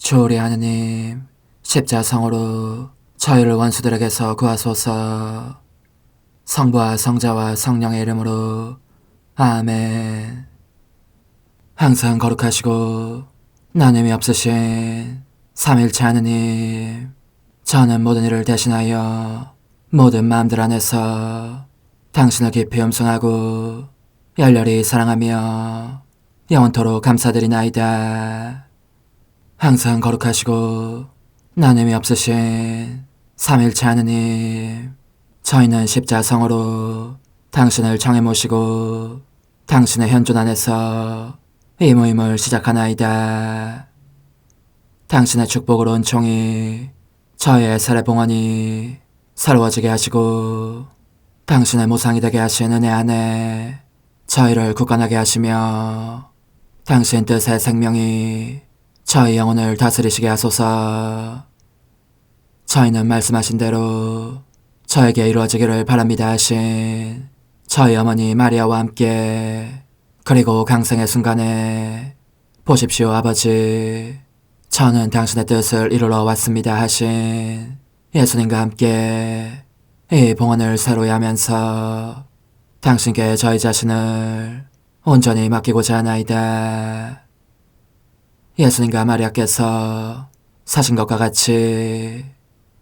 주오리 하느님, 십자성으로 저희를 원수들에게서 구하소서. 성부와 성자와 성령의 이름으로 아멘. 항상 거룩하시고 나눔이 없으신 삼일체 하느님, 저는 모든 일을 대신하여 모든 마음들 안에서 당신을 깊이 음성하고 열렬히 사랑하며 영원토록 감사드리나이다. 항상 거룩하시고 나눔이 없으신 삼일체 하느님, 저희는 십자성으로 당신을 정해 모시고 당신의 현존 안에서 이 모임을 시작하나이다. 당신의 축복으로 은총이 저희의 세례봉헌이 새로워지게 하시고 당신의 모상이 되게 하신 은혜 안에 저희를 굳건하게 하시며 당신 뜻의 생명이 저희 영혼을 다스리시게 하소서. 저희는 말씀하신 대로 저에게 이루어지기를 바랍니다 하신 저희 어머니 마리아와 함께, 그리고 강생의 순간에 보십시오 아버지, 저는 당신의 뜻을 이루러 왔습니다 하신 예수님과 함께 이 봉헌을 새로이 하면서 당신께 저희 자신을 온전히 맡기고자 하나이다. 예수님과 마리아께서 사신 것과 같이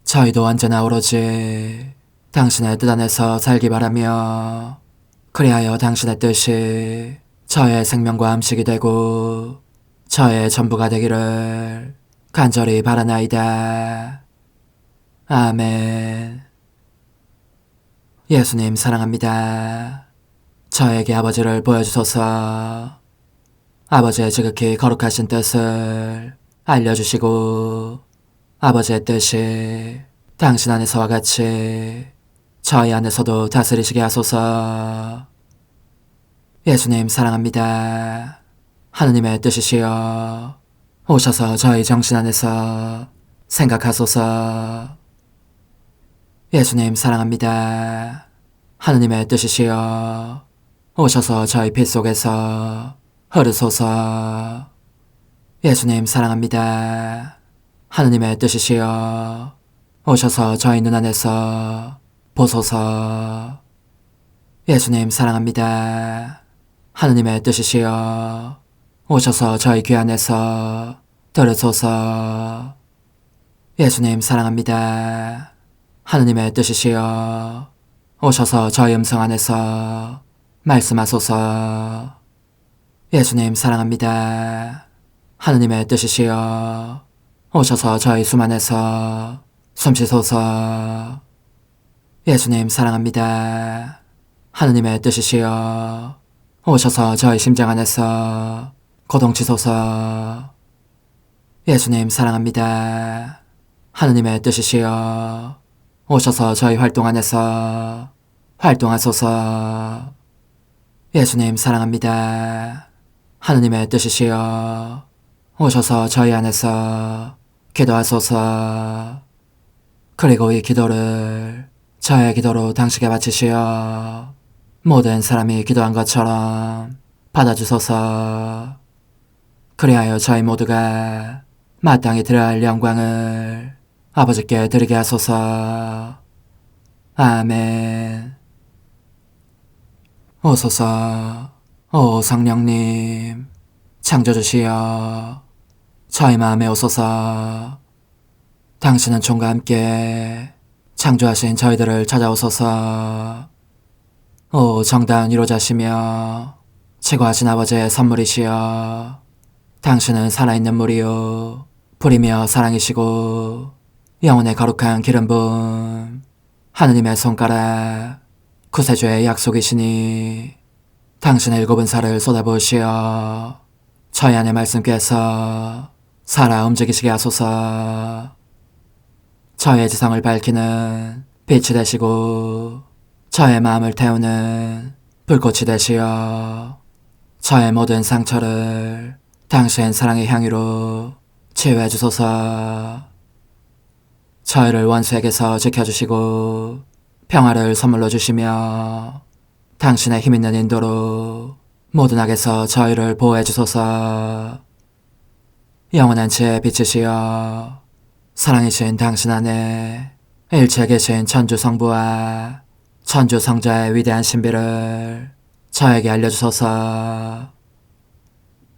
저희도 언제나 오로지 당신의 뜻 안에서 살기 바라며, 그리하여 당신의 뜻이 저의 생명과 음식이 되고 저의 전부가 되기를 간절히 바라나이다. 아멘. 예수님 사랑합니다. 저에게 아버지를 보여주소서. 아버지의 지극히 거룩하신 뜻을 알려주시고 아버지의 뜻이 당신 안에서와 같이 저희 안에서도 다스리시게 하소서. 예수님 사랑합니다. 하느님의 뜻이시여 오셔서 저희 정신 안에서 생각하소서. 예수님 사랑합니다. 하느님의 뜻이시여 오셔서 저희 피 속에서 흐르소서. 예수님 사랑합니다. 하느님의 뜻이시여 오셔서 저희 눈 안에서 보소서. 예수님 사랑합니다. 하느님의 뜻이시여 오셔서 저희 귀 안에서 들으소서. 예수님 사랑합니다. 하느님의 뜻이시여 오셔서 저희 음성 안에서 말씀하소서. 예수님 사랑합니다. 하느님의 뜻이시여 오셔서 저희 숨 안에서 숨쉬소서. 예수님 사랑합니다. 하느님의 뜻이시여 오셔서 저희 심장 안에서 고동치소서. 예수님 사랑합니다. 하느님의 뜻이시여 오셔서 저희 활동 안에서 활동하소서. 예수님 사랑합니다. 하느님의 뜻이시여 오셔서 저희 안에서 기도하소서. 그리고 이 기도를 저의 기도로 당신께 바치시어 모든 사람이 기도한 것처럼 받아주소서. 그리하여 저희 모두가 마땅히 드려야 할 영광을 아버지께 드리게 하소서. 아멘. 오소서. 오 성령님 창조주시여 저희 마음에 오소서. 당신은 총과 함께 창조하신 저희들을 찾아오소서. 오 정다운 위로자시며 최고하신 아버지의 선물이시여 당신은 살아있는 물이요 불이며 사랑이시고 영혼의 거룩한 기름 부음 하느님의 손가락 구세주의 약속이시니 당신의 일곱은 살을 쏟아부으시어 저희 안의 말씀께서 살아 움직이시게 하소서. 저의 지성을 밝히는 빛이 되시고 저의 마음을 태우는 불꽃이 되시어 저의 모든 상처를 당신 사랑의 향유로 치유해 주소서. 저희를 원수에게서 지켜주시고 평화를 선물로 주시며 당신의 힘있는 인도로 모든 악에서 저희를 보호해 주소서. 영원한 제 빛이시여 사랑이신 당신 안에 일체 계신 천주 성부와 천주 성자의 위대한 신비를 저에게 알려주소서.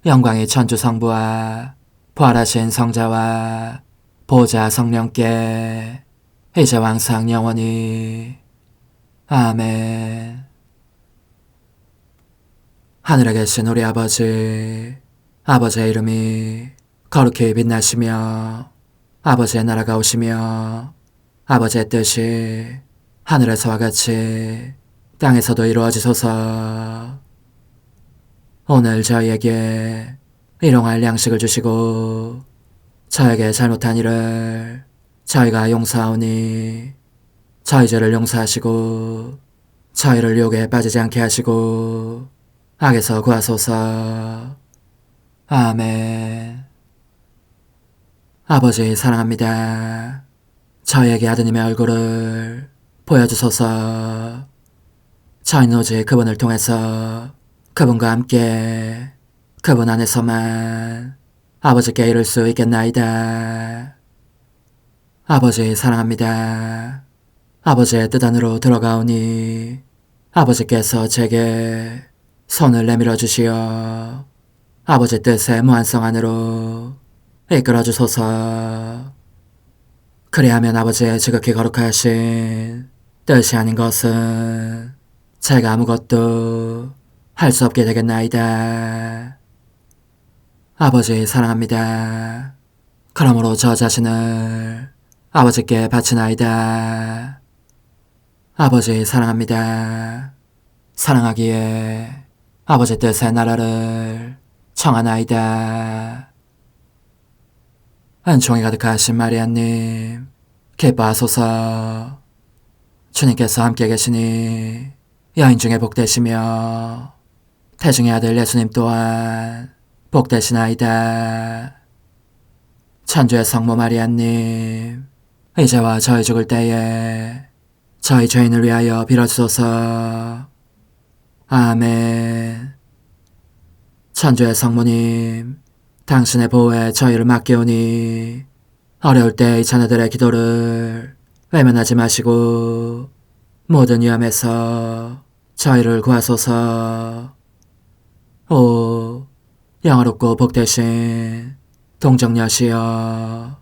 영광이 천주 성부와 부활하신 성자와 보좌 성령께 이제와 항상 영원히 아멘. 하늘에 계신 우리 아버지, 아버지의 이름이 거룩히 빛나시며 아버지의 나라가 오시며 아버지의 뜻이 하늘에서와 같이 땅에서도 이루어지소서. 오늘 저희에게 일용할 양식을 주시고 저에게 잘못한 일을 저희가 용서하오니 저희 죄를 용서하시고 저희를 유혹에 빠지지 않게 하시고 악에서 구하소서. 아멘. 아버지 사랑합니다. 저희에게 아드님의 얼굴을 보여주소서. 저희는 오직 그분을 통해서 그분과 함께 그분 안에서만 아버지께 이룰 수 있겠나이다. 아버지 사랑합니다. 아버지의 뜻 안으로 들어가오니 아버지께서 제게 손을 내밀어 주시어 아버지 뜻의 무한성 안으로 이끌어 주소서. 그리하면 아버지의 지극히 거룩하신 뜻이 아닌 것은 제가 아무것도 할 수 없게 되겠나이다. 아버지 사랑합니다. 그러므로 저 자신을 아버지께 바치나이다. 아버지 사랑합니다. 사랑하기에 아버지 뜻의 나라를 청하나이다. 은총이 가득하신 마리아님, 기뻐하소서. 주님께서 함께 계시니 여인 중에 복되시며 태중의 아들 예수님 또한 복되시나이다. 천주의 성모 마리아님, 이제와 저희 죽을 때에 저희 죄인을 위하여 빌어주소서. 아멘. 천주의 성모님, 당신의 보호에 저희를 맡기오니 어려울 때 이 자녀들의 기도를 외면하지 마시고 모든 위험에서 저희를 구하소서. 오, 영화롭고 복되신 동정녀시여,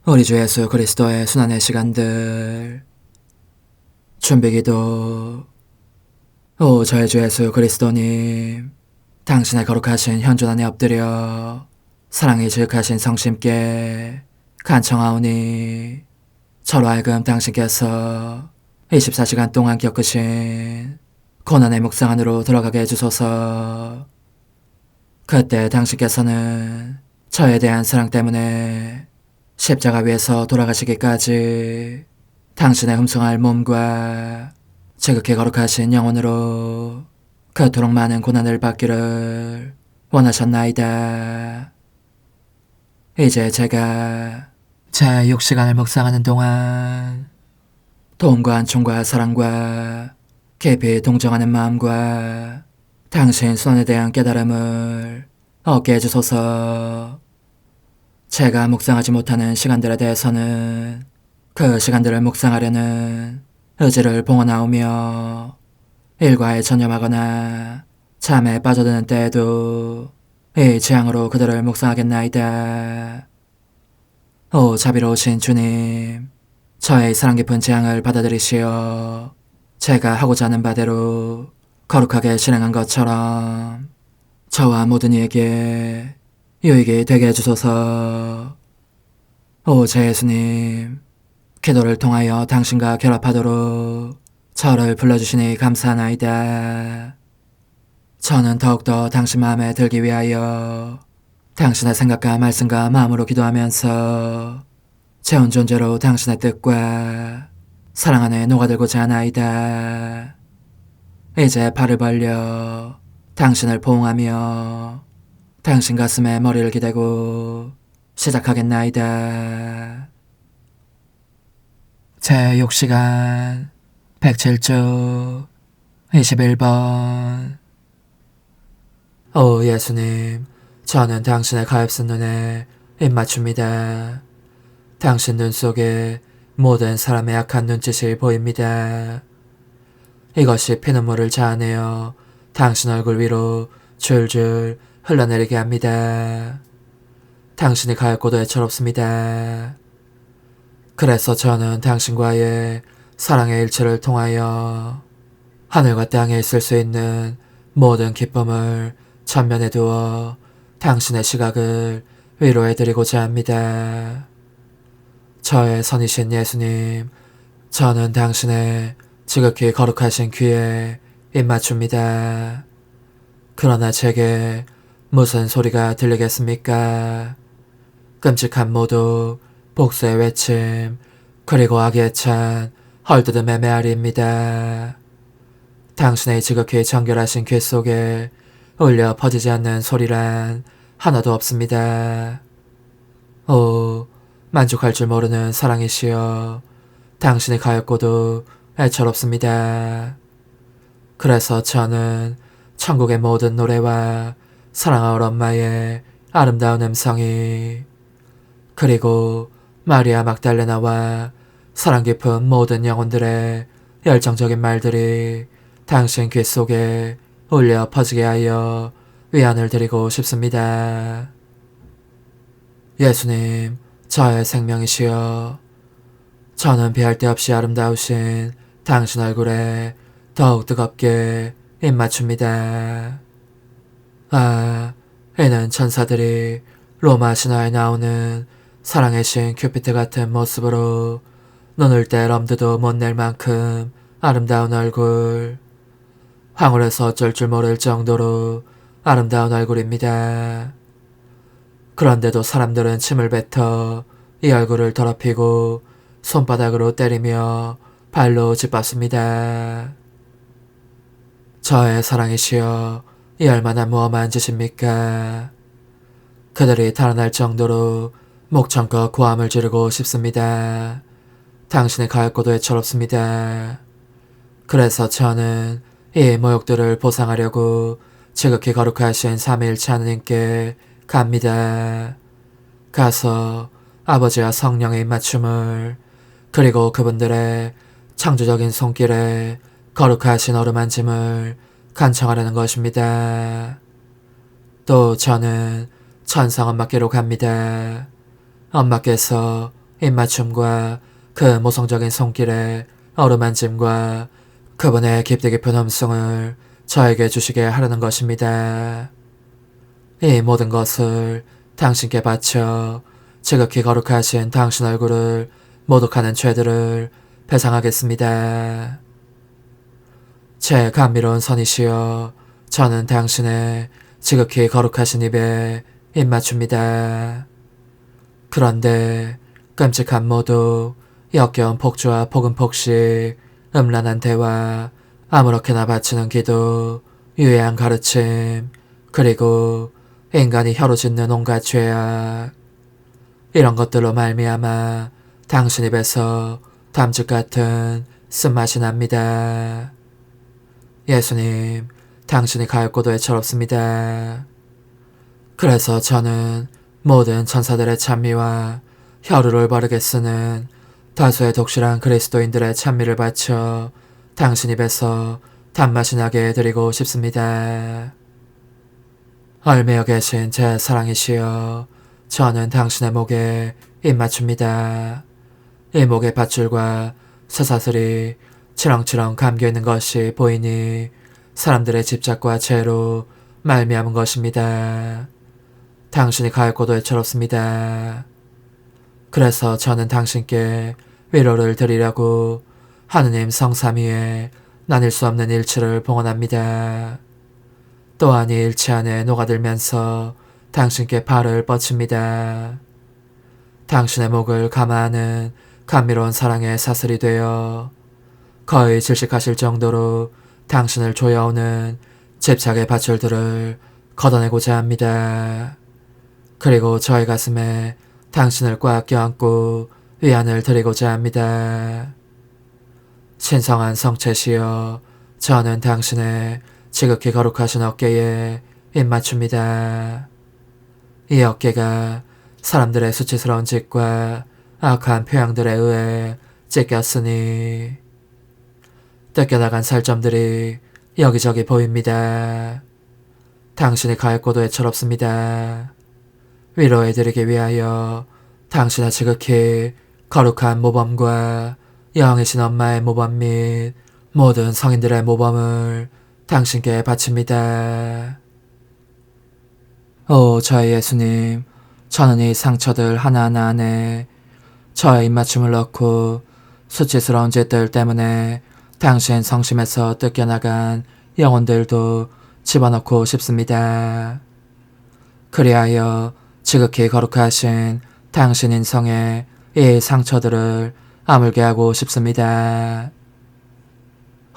우리 주 예수 그리스도의 순환의 시간들 준비기도. 오 저희 주 예수 그리스도님, 당신의 거룩하신 현존 안에 엎드려 사랑이 지극하신 성심께 간청하오니 저로 하여금 당신께서 24시간 동안 겪으신 고난의 묵상 안으로 들어가게 해주소서. 그때 당신께서는 저에 대한 사랑 때문에 십자가 위에서 돌아가시기까지 당신의 흠숭할 몸과 지극히 거룩하신 영혼으로 그토록 많은 고난을 받기를 원하셨나이다. 이제 제가 제 6시간을 묵상하는 동안 도움과 안총과 사랑과 깊이 동정하는 마음과 당신 손에 대한 깨달음을 얻게 해주소서. 제가 묵상하지 못하는 시간들에 대해서는 그 시간들을 묵상하려는 의지를 봉헌하오며 일과에 전념하거나 잠에 빠져드는 때에도 이 재앙으로 그들을 묵상하겠나이다. 오 자비로우신 주님, 저의 사랑 깊은 재앙을 받아들이시어 제가 하고자 하는 바대로 거룩하게 실행한 것처럼 저와 모든 이에게 유익이 되게 해주소서. 오 제 예수님, 기도를 통하여 당신과 결합하도록 저를 불러주시니 감사하나이다. 저는 더욱더 당신 마음에 들기 위하여 당신의 생각과 말씀과 마음으로 기도하면서 제 온 존재로 당신의 뜻과 사랑 안에 녹아들고자 하나이다. 이제 발을 벌려 당신을 포옹하며 당신 가슴에 머리를 기대고 시작하겠나이다. 제 6시간 107주 21번. 오 예수님, 저는 당신의 가엾은 눈에 입맞춥니다. 당신 눈 속에 모든 사람의 악한 눈짓이 보입니다. 이것이 피눈물을 자아내어 당신 얼굴 위로 줄줄 흘러내리게 합니다. 당신이 가엾고도 애처롭습니다. 그래서 저는 당신과의 사랑의 일치를 통하여 하늘과 땅에 있을 수 있는 모든 기쁨을 전면에 두어 당신의 시각을 위로해드리고자 합니다. 저의 선이신 예수님, 저는 당신의 지극히 거룩하신 귀에 입맞춥니다. 그러나 제게 무슨 소리가 들리겠습니까? 끔찍한 모독, 복수의 외침, 그리고 악에 찬 헐뜯음의 메아리입니다. 당신의 지극히 정결하신 귀 속에 울려 퍼지지 않는 소리란 하나도 없습니다. 오, 만족할 줄 모르는 사랑이시여, 당신이 가엾고도 애처롭습니다. 그래서 저는 천국의 모든 노래와 사랑하올 엄마의 아름다운 음성이, 그리고 마리아 막달레나와 사랑 깊은 모든 영혼들의 열정적인 말들이 당신 귀 속에 울려 퍼지게 하여 위안을 드리고 싶습니다. 예수님, 저의 생명이시여, 저는 비할 데 없이 아름다우신 당신 얼굴에 더욱 뜨겁게 입맞춥니다. 아, 이는 천사들이 로마 신화에 나오는 사랑의 신 큐피트 같은 모습으로 눈을 뗄 엄두도 못 낼 만큼 아름다운 얼굴, 황홀해서 어쩔 줄 모를 정도로 아름다운 얼굴입니다. 그런데도 사람들은 침을 뱉어 이 얼굴을 더럽히고 손바닥으로 때리며 발로 짓밟습니다. 저의 사랑이시여, 이 얼마나 무엄한 짓입니까? 그들이 달아날 정도로 목청껏 고함을 지르고 싶습니다. 당신의 가엾고도 애처롭습니다. 그래서 저는 이 모욕들을 보상하려고 지극히 거룩하신 삼위일체 하느님께 갑니다. 가서 아버지와 성령의 입맞춤을, 그리고 그분들의 창조적인 손길에 거룩하신 어루만짐을 간청하려는 것입니다. 또 저는 천상 엄마께로 갑니다. 엄마께서 입맞춤과 그 모성적인 손길에 어루만짐과 그분의 깊이 깊은 음성을 저에게 주시게 하려는 것입니다. 이 모든 것을 당신께 바쳐 지극히 거룩하신 당신 얼굴을 모독하는 죄들을 배상하겠습니다. 제 감미로운 선이시여, 저는 당신의 지극히 거룩하신 입에 입맞춥니다. 그런데 끔찍한 모독, 역겨운 폭주와 폭음폭식, 음란한 대화, 아무렇게나 바치는 기도, 유해한 가르침, 그리고 인간이 혀로 짓는 온갖 죄악, 이런 것들로 말미암아 당신 입에서 담즙 같은 쓴맛이 납니다. 예수님, 당신이 가엾고도 애처롭습니다. 그래서 저는 모든 천사들의 찬미와 혀루를 바르게 쓰는 다수의 독실한 그리스도인들의 찬미를 바쳐 당신 입에서 단맛이 나게 해드리고 싶습니다. 얼매여 계신 제 사랑이시여, 저는 당신의 목에 입맞춥니다. 이 목의 밧줄과 쇠사슬이 치렁치렁 감겨있는 것이 보이니 사람들의 집착과 죄로 말미암은 것입니다. 당신이 가엾고도 애처롭습니다. 그래서 저는 당신께 위로를 드리려고 하느님 성삼위에 나뉠 수 없는 일치를 봉헌합니다. 또한 이 일치 안에 녹아들면서 당신께 발을 뻗칩니다. 당신의 목을 감화하는 감미로운 사랑의 사슬이 되어 거의 질식하실 정도로 당신을 조여오는 집착의 밧줄들을 걷어내고자 합니다. 그리고 저의 가슴에 당신을 꽉 껴안고 위안을 드리고자 합니다. 신성한 성체시여, 저는 당신의 지극히 거룩하신 어깨에 입맞춥니다. 이 어깨가 사람들의 수치스러운 짓과 악한 표양들에 의해 찢겼으니 뜯겨나간 살점들이 여기저기 보입니다. 당신이 가엾고도 애처롭습니다. 위로해드리기 위하여 당신의 지극히 거룩한 모범과 영이신 엄마의 모범 및 모든 성인들의 모범을 당신께 바칩니다. 오 저의 예수님, 저는 이 상처들 하나하나 안에 저의 입맞춤을 넣고 수치스러운 짓들 때문에 당신 성심에서 뜯겨나간 영혼들도 집어넣고 싶습니다. 그리하여 지극히 거룩하신 당신 인성의 이 상처들을 아물게 하고 싶습니다.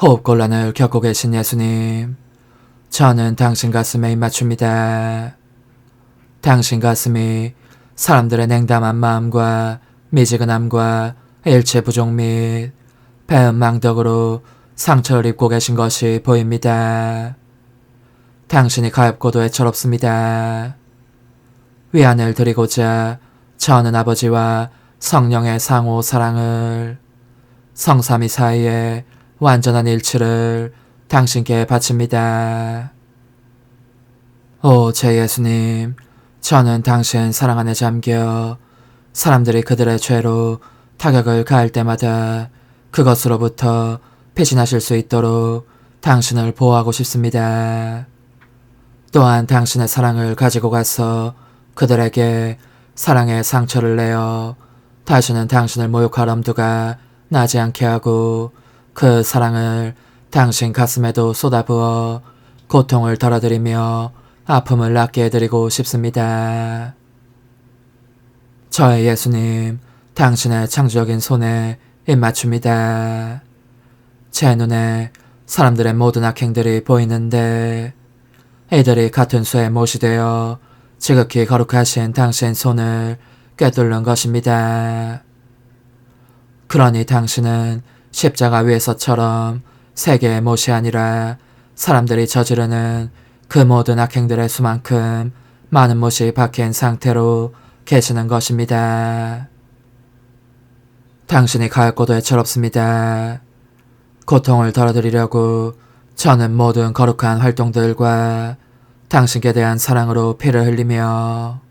호흡곤란을 겪고 계신 예수님, 저는 당신 가슴에 입맞춥니다. 당신 가슴이 사람들의 냉담한 마음과 미지근함과 일체 부족 및 배은망덕으로 상처를 입고 계신 것이 보입니다. 당신이 가엾고도 애처롭습니다. 위안을 드리고자 저는 아버지와 성령의 상호 사랑을, 성삼위 사이의 완전한 일치를 당신께 바칩니다. 오 제 예수님, 저는 당신 사랑 안에 잠겨 사람들이 그들의 죄로 타격을 가할 때마다 그것으로부터 피신하실 수 있도록 당신을 보호하고 싶습니다. 또한 당신의 사랑을 가지고 가서 그들에게 사랑의 상처를 내어 다시는 당신을 모욕할 엄두가 나지 않게 하고 그 사랑을 당신 가슴에도 쏟아부어 고통을 덜어드리며 아픔을 낫게 해드리고 싶습니다. 저의 예수님, 당신의 창조적인 손에 입맞춥니다. 제 눈에 사람들의 모든 악행들이 보이는데 이들이 같은 수의 못이 되어 지극히 거룩하신 당신 손을 꿰뚫는 것입니다. 그러니 당신은 십자가 위에서처럼 세 개의 못이 아니라 사람들이 저지르는 그 모든 악행들의 수만큼 많은 못이 박힌 상태로 계시는 것입니다. 당신이 가엾고도 애처롭습니다. 고통을 덜어드리려고 저는 모든 거룩한 활동들과 당신께 대한 사랑으로 피를 흘리며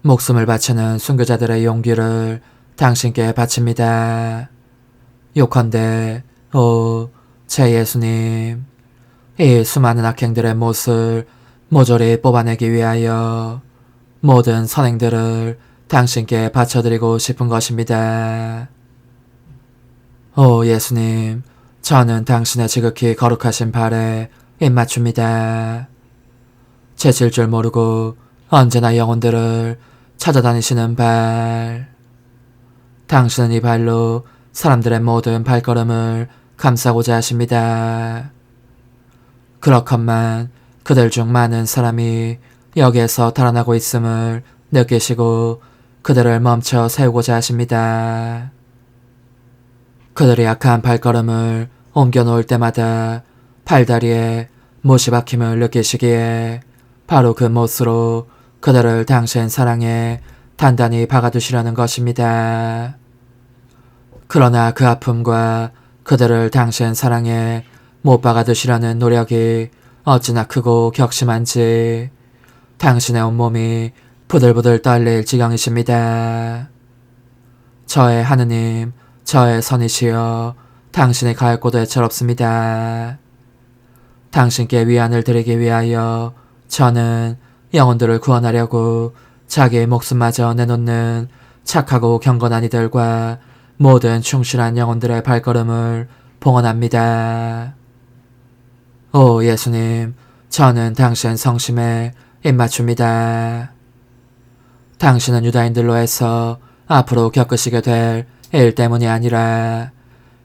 목숨을 바치는 순교자들의 용기를 당신께 바칩니다. 요컨대 오 제 예수님, 이 수많은 악행들의 못을 모조리 뽑아내기 위하여 모든 선행들을 당신께 바쳐드리고 싶은 것입니다. 오 예수님, 저는 당신의 지극히 거룩하신 발에 입맞춥니다. 제칠 줄 모르고 언제나 영혼들을 찾아다니시는 발, 당신은 이 발로 사람들의 모든 발걸음을 감싸고자 하십니다. 그렇건만 그들 중 많은 사람이 여기에서 달아나고 있음을 느끼시고 그들을 멈춰 세우고자 하십니다. 그들이 약한 발걸음을 옮겨놓을 때마다 팔다리에 못이 박힘을 느끼시기에 바로 그 못으로 그들을 당신 사랑에 단단히 박아두시려는 것입니다. 그러나 그 아픔과 그들을 당신 사랑에 못 박아두시려는 노력이 어찌나 크고 격심한지 당신의 온몸이 부들부들 떨릴 지경이십니다. 저의 하느님, 저의 선이시여, 당신이 가엾고도 애처롭습니다. 당신께 위안을 드리기 위하여 저는 영혼들을 구원하려고 자기의 목숨마저 내놓는 착하고 경건한 이들과 모든 충실한 영혼들의 발걸음을 봉헌합니다. 오 예수님, 저는 당신 성심에 입맞춥니다. 당신은 유다인들로 해서 앞으로 겪으시게 될 일 때문이 아니라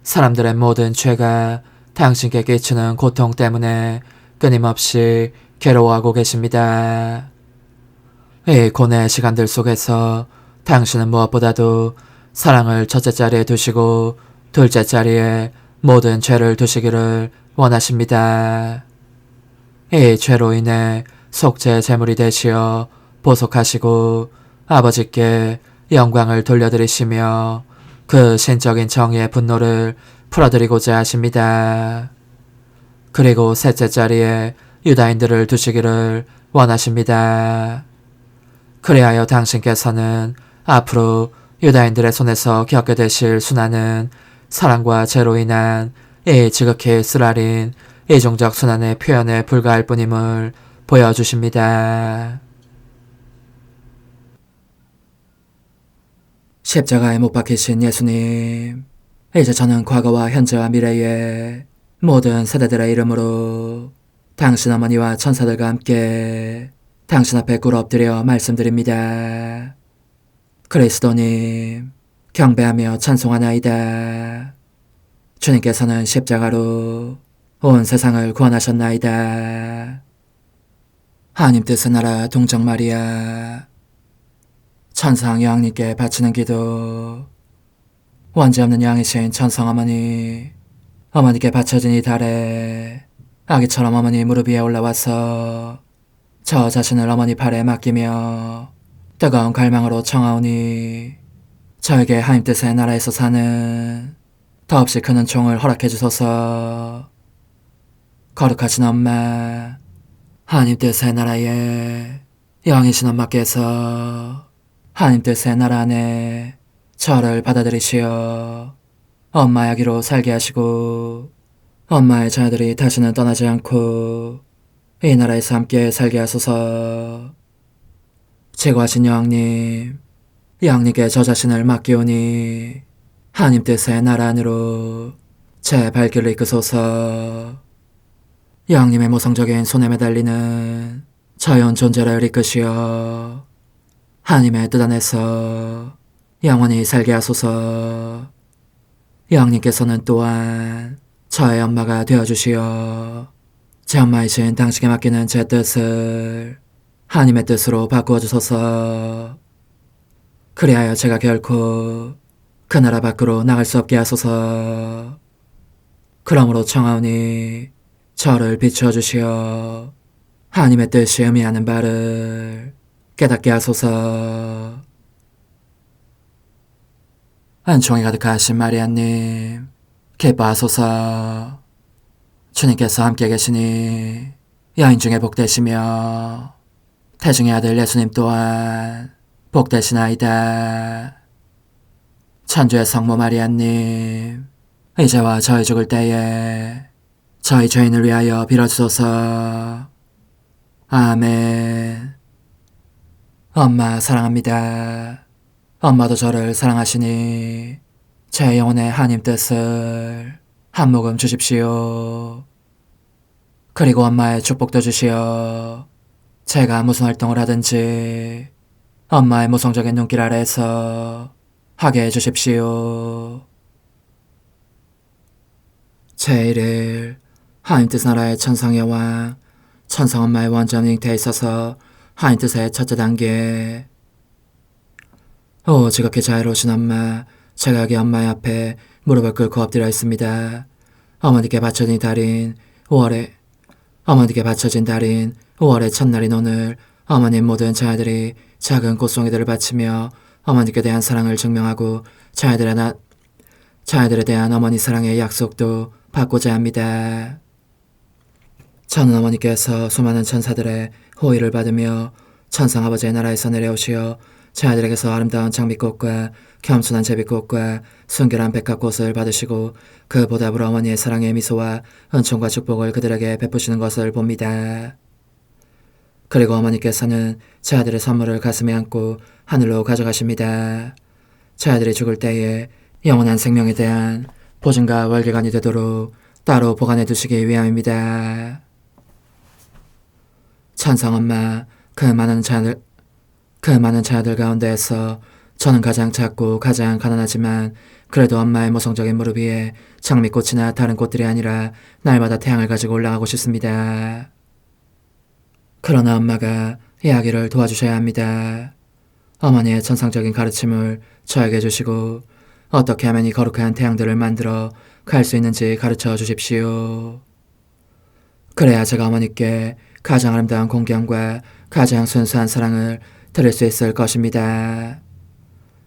사람들의 모든 죄가 당신께 끼치는 고통 때문에 끊임없이 괴로워하고 계십니다. 이 고뇌의 시간들 속에서 당신은 무엇보다도 사랑을 첫째 자리에 두시고 둘째 자리에 모든 죄를 두시기를 원하십니다. 이 죄로 인해 속죄의 제물이 되시어 보속하시고 아버지께 영광을 돌려드리시며 그 신적인 정의의 분노를 풀어드리고자 하십니다. 그리고 셋째 자리에 유다인들을 두시기를 원하십니다. 그리하여 당신께서는 앞으로 유다인들의 손에서 겪게 되실 순환은 사랑과 죄로 인한 이 지극히 쓰라린 이중적 순환의 표현에 불과할 뿐임을 보여주십니다. 십자가에 못 박히신 예수님, 이제 저는 과거와 현재와 미래의 모든 세대들의 이름으로 당신 어머니와 천사들과 함께 당신 앞에 꿇어 엎드려 말씀드립니다. 그리스도님, 경배하며 찬송하나이다. 주님께서는 십자가로 온 세상을 구원하셨나이다. 하나님 뜻의 나라 동정 마리아, 천상 여왕님께 바치는 기도. 원죄 없는 양이신 천상 어머니, 어머니께 바쳐진 이 달에 아기처럼 어머니 무릎 위에 올라와서 저 자신을 어머니 팔에 맡기며 뜨거운 갈망으로 청하오니 저에게 하나님 뜻의 나라에서 사는 더없이 큰 은총을 허락해 주소서. 거룩하신 엄마, 하나님 뜻의 나라에 영이신 엄마께서 하나님 뜻의 나라 안에 저를 받아들이시어 엄마의 아기로 살게 하시고 엄마의 자녀들이 다시는 떠나지 않고 이 나라에서 함께 살게 하소서. 제거하신 여왕님, 여왕님께 저 자신을 맡기오니 하나님 뜻의 나라 안으로 제 발길을 이끄소서. 여왕님의 모성적인 손에 매달리는 자연 존재를 이끄시어 하나님의 뜻 안에서 영원히 살게 하소서. 여왕님께서는 또한 저의 엄마가 되어주시어 제 엄마이신 당신께 맡기는 제 뜻을 하나님의 뜻으로 바꾸어 주소서. 그리하여 제가 결코 그 나라 밖으로 나갈 수 없게 하소서. 그러므로 청하오니 저를 비추어 주시어 하나님의 뜻이 의미하는 바를 깨닫게 하소서. 은총이 가득하신 마리아님, 기뻐하소서. 주님께서 함께 계시니 여인 중에 복되시며 태중의 아들 예수님 또한 복되시나이다. 천주의 성모 마리아님, 이제와 저희 죽을 때에 저희 죄인을 위하여 빌어주소서. 아멘. 엄마 사랑합니다. 엄마도 저를 사랑하시니 제 영혼의 하나님 뜻을 한 모금 주십시오. 그리고 엄마의 축복도 주시어 제가 무슨 활동을 하든지 엄마의 모성적인 눈길 아래에서 하게 해주십시오. 제1일 하나님 뜻 나라의 천상여왕, 천상엄마의 원점 잉태에 있어서 하나님 뜻의 첫째 단계. 오 지극히 자애로우신 엄마, 제가 여기 엄마의 앞에 무릎을 꿇고 엎드려 있습니다. 어머니께 바쳐진 달인 5월의 첫날인 오늘 어머님 모든 자녀들이 작은 꽃송이들을 바치며 어머니께 대한 사랑을 증명하고 자녀들에 대한 어머니 사랑의 약속도 받고자 합니다. 저는 어머니께서 수많은 천사들의 호의를 받으며 천상 아버지의 나라에서 내려오시어 자녀들에게서 아름다운 장미꽃과 겸손한 제비꽃과 순결한 백합꽃을 받으시고 그 보답으로 어머니의 사랑의 미소와 은총과 축복을 그들에게 베푸시는 것을 봅니다. 그리고 어머니께서는 자녀들의 선물을 가슴에 안고 하늘로 가져가십니다. 자녀들이 죽을 때에 영원한 생명에 대한 보증과 월계관이 되도록 따로 보관해 두시기 위함입니다. 천상엄마, 그 많은 자녀들 가운데에서 저는 가장 작고 가장 가난하지만 그래도 엄마의 모성적인 무릎 위에 장미꽃이나 다른 꽃들이 아니라 날마다 태양을 가지고 올라가고 싶습니다. 그러나 엄마가 이 아기를 도와주셔야 합니다. 어머니의 천상적인 가르침을 저에게 주시고 어떻게 하면 이 거룩한 태양들을 만들어 갈 수 있는지 가르쳐 주십시오. 그래야 제가 어머니께 가장 아름다운 공경과 가장 순수한 사랑을 드릴 수 있을 것입니다.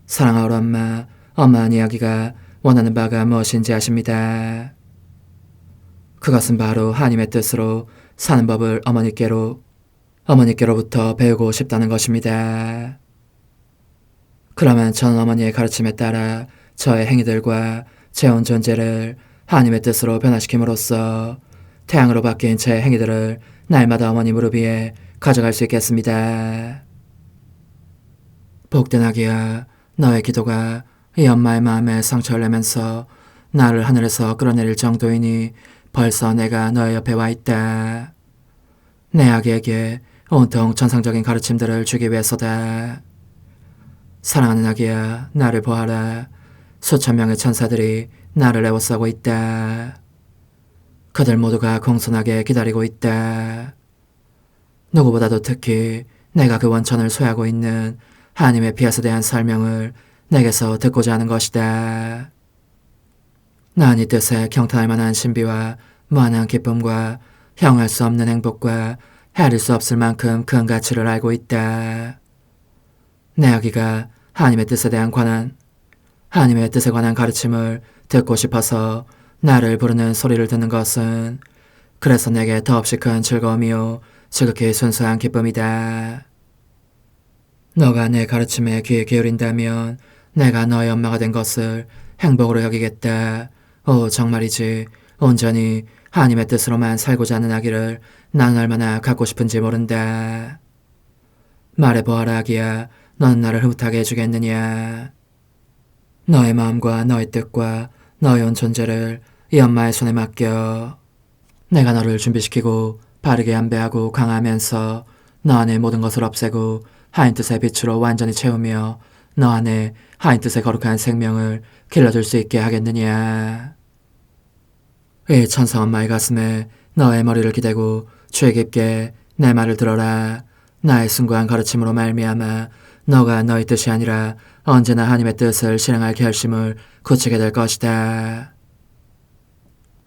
사랑하오라 엄마한 이야기가 원하는 바가 무엇인지 아십니다. 그것은 바로 하나님의 뜻으로 사는 법을 어머니께로부터 배우고 싶다는 것입니다. 그러면 저는 어머니의 가르침에 따라 저의 행위들과 제 온 존재를 하나님의 뜻으로 변화시킴으로써 태양으로 바뀐 제 행위들을 날마다 어머니 무릎 위에 가져갈 수 있겠습니다. 복된 아기야, 너의 기도가 이 엄마의 마음에 상처를 내면서 나를 하늘에서 끌어내릴 정도이니 벌써 내가 너의 옆에 와 있다. 내 아기에게 온통 천상적인 가르침들을 주기 위해서다. 사랑하는 아기야, 나를 보아라. 수천 명의 천사들이 나를 애워싸고 있다. 그들 모두가 공손하게 기다리고 있다. 누구보다도 특히 내가 그 원천을 소유하고 있는 하나님의 비하에 대한 설명을 내게서 듣고자 하는 것이다. 난 이 뜻에 경탄할 만한 신비와 무한한 기쁨과 형할 수 없는 행복과 헤아릴 수 없을 만큼 큰 가치를 알고 있다. 내 아기가 하나님의 뜻에 관한 가르침을 듣고 싶어서 나를 부르는 소리를 듣는 것은 그래서 내게 더없이 큰 즐거움이요 지극히 순수한 기쁨이다. 너가 내 가르침에 귀에 기울인다면 내가 너의 엄마가 된 것을 행복으로 여기겠다. 오, 정말이지. 온전히 하나님의 뜻으로만 살고자 하는 아기를 난 얼마나 갖고 싶은지 모른다. 말해보아라 아기야. 넌 나를 흐뭇하게 해주겠느냐. 너의 마음과 너의 뜻과 너의 온 존재를 이 엄마의 손에 맡겨. 내가 너를 준비시키고 바르게 안배하고 강화하면서 너 안에 모든 것을 없애고 하나님 뜻의 빛으로 완전히 채우며 너 안에 하나님 뜻의 거룩한 생명을 길러줄 수 있게 하겠느냐. 이 천사 엄마의 가슴에 너의 머리를 기대고 주의 깊게 내 말을 들어라. 나의 숭고한 가르침으로 말미암아 너가 너의 뜻이 아니라 언제나 하나님의 뜻을 실행할 결심을 굳히게 될 것이다.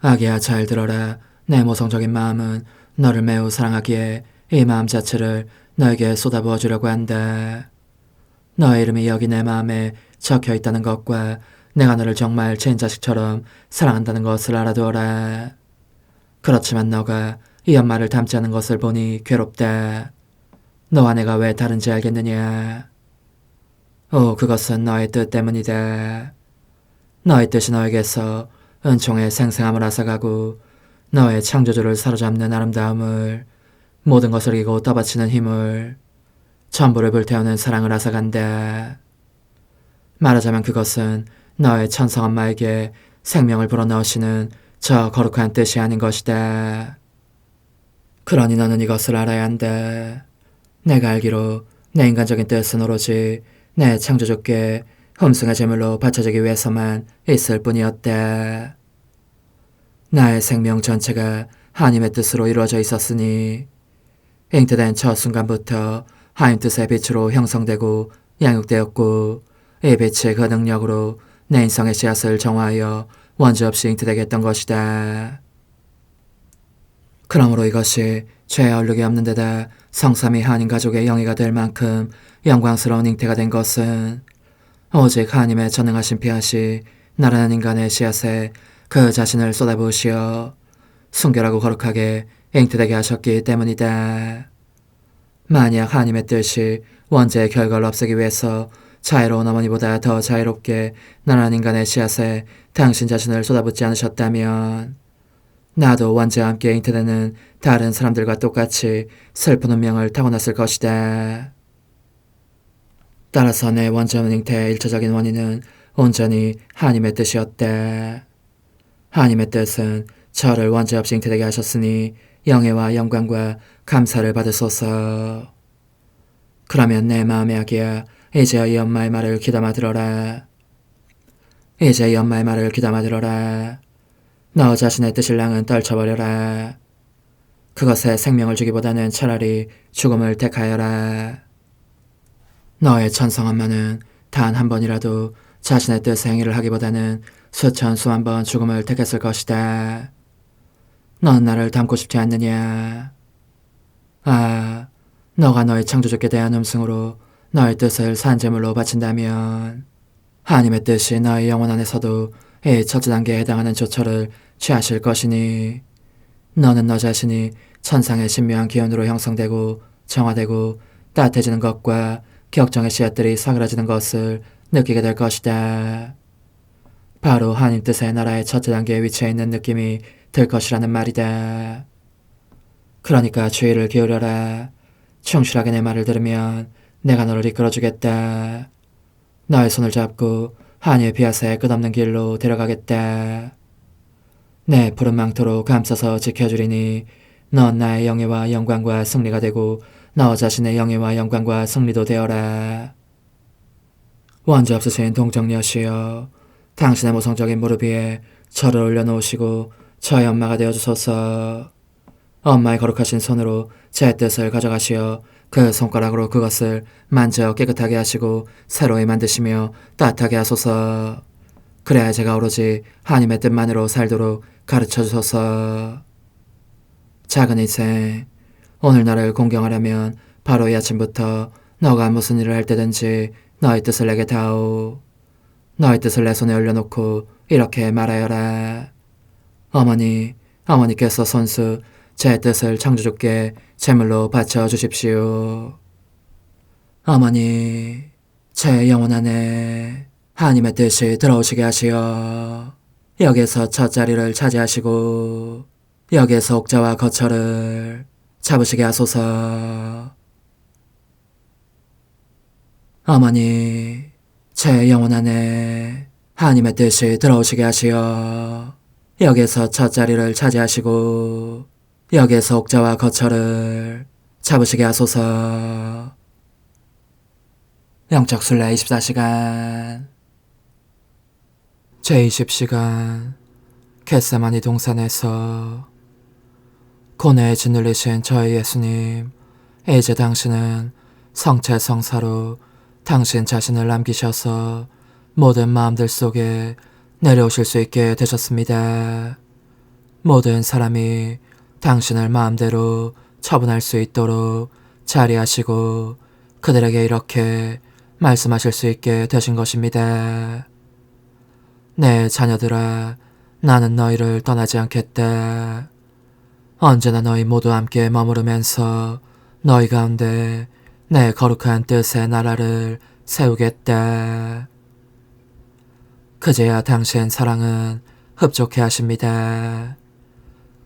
아기야, 잘 들어라. 내 모성적인 마음은 너를 매우 사랑하기에 이 마음 자체를 너에게 쏟아부어 주려고 한다. 너의 이름이 여기 내 마음에 적혀 있다는 것과 내가 너를 정말 제 자식처럼 사랑한다는 것을 알아두어라. 그렇지만 너가 이 엄마를 닮지 않은 것을 보니 괴롭다. 너와 내가 왜 다른지 알겠느냐. 오, 그것은 너의 뜻 때문이다. 너의 뜻이 너에게서 은총의 생생함을 앗아가고 너의 창조주를 사로잡는 아름다움을, 모든 것을 이기고 떠받치는 힘을, 전부를 불태우는 사랑을 앗아간다. 말하자면 그것은 너의 천성 엄마에게 생명을 불어넣으시는 저 거룩한 뜻이 아닌 것이다. 그러니 너는 이것을 알아야 한다. 내가 알기로 내 인간적인 뜻은 오로지 내 창조주께 흠숭의 제물로 바쳐지기 위해서만 있을 뿐이었다. 나의 생명 전체가 하나님의 뜻으로 이루어져 있었으니 잉태된 첫 순간부터 하나님 뜻의 빛으로 형성되고 양육되었고 이 빛의 그 능력으로 내 인성의 씨앗을 정화하여 원죄 없이 잉태되게 했던 것이다. 그러므로 이것이 죄의 얼룩이 없는 데다 성삼위 하나님 가족의 영예가 될 만큼 영광스러운 잉태가 된 것은 오직 하나님의 전능하신 피하시 나라는 인간의 씨앗에 그 자신을 쏟아부으시어 순결하고 거룩하게 잉태되게 하셨기 때문이다. 만약 하나님의 뜻이 원죄의 결과를 없애기 위해서 자유로운 어머니보다 더 자유롭게 나라는 인간의 씨앗에 당신 자신을 쏟아붓지 않으셨다면 나도 원죄와 함께 잉태되는 다른 사람들과 똑같이 슬픈 운명을 타고났을 것이다. 따라서 내 원죄 없는 잉태의 일차적인 원인은 온전히 하나님의 뜻이었다. 하나님의 뜻은 저를 원죄 없이 잉태되게 하셨으니 영예와 영광과 감사를 받으소서. 그러면 내 마음의 아기야, 이제 이 엄마의 말을 귀담아 들어라. 이제 이 엄마의 말을 귀담아 들어라. 너 자신의 뜻일랑은 떨쳐버려라. 그것에 생명을 주기보다는 차라리 죽음을 택하여라. 너의 천성 엄마는 단 한 번이라도 자신의 뜻의 행위를 하기보다는 수천 수만 번 죽음을 택했을 것이다. 넌 나를 닮고 싶지 않느냐? 아, 너가 너의 창조주께 대한 음성으로 너의 뜻을 산재물로 바친다면 하나님의 뜻이 너의 영혼 안에서도 이 첫째 단계에 해당하는 조처를 취하실 것이니 너는 너 자신이 천상의 신묘한 기운으로 형성되고 정화되고 따뜻해지는 것과 격정의 씨앗들이 사그라지는 것을 느끼게 될 것이다. 바로 하나님 뜻의 나라의 첫째 단계에 위치해 있는 느낌이 들 것이라는 말이다. 그러니까 주의를 기울여라. 충실하게 내 말을 들으면 내가 너를 이끌어주겠다. 너의 손을 잡고 하나님의 비아사의 끝없는 길로 데려가겠다. 내 푸른 망토로 감싸서 지켜주리니 넌 나의 영예와 영광과 승리가 되고 너 자신의 영예와 영광과 승리도 되어라. 원죄 없으신 동정녀시여, 당신의 모성적인 무릎 위에 저를 올려놓으시고 저의 엄마가 되어주소서. 엄마의 거룩하신 손으로 제 뜻을 가져가시어 그 손가락으로 그것을 만져 깨끗하게 하시고 새로이 만드시며 따뜻하게 하소서. 그래야 제가 오로지 하나님의 뜻만으로 살도록 가르쳐주소서. 작은 인생, 오늘 나를 공경하려면 바로 이 아침부터 너가 무슨 일을 할 때든지 너의 뜻을 내게 다오. 너의 뜻을 내 손에 올려놓고 이렇게 말하여라. 어머니께서 손수 제 뜻을 창조주께 제물로 바쳐 주십시오. 어머니, 제 영혼 안에 하나님의 뜻이 들어오시게 하시어 여기에서 첫 자리를 차지하시고 여기에서 옥자와 거처를 잡으시게 하소서. 어머니, 제 영혼 안에 하나님의 뜻이 들어오시게 하시어 여기에서 첫 자리를 차지하시고 여기에서 옥자와 거처를 잡으시게 하소서. 영적 순례 24시간 제20시간 겟세마니 동산에서 고뇌에 짓눌리신 저희 예수님, 이제 당신은 성체 성사로 당신 자신을 남기셔서 모든 마음들 속에 내려오실 수 있게 되셨습니다. 모든 사람이 당신을 마음대로 처분할 수 있도록 자리하시고 그들에게 이렇게 말씀하실 수 있게 되신 것입니다. 내 자녀들아, 나는 너희를 떠나지 않겠다. 언제나 너희 모두 함께 머무르면서 너희 가운데 내 거룩한 뜻의 나라를 세우겠다. 그제야 당신 사랑은 흡족해 하십니다.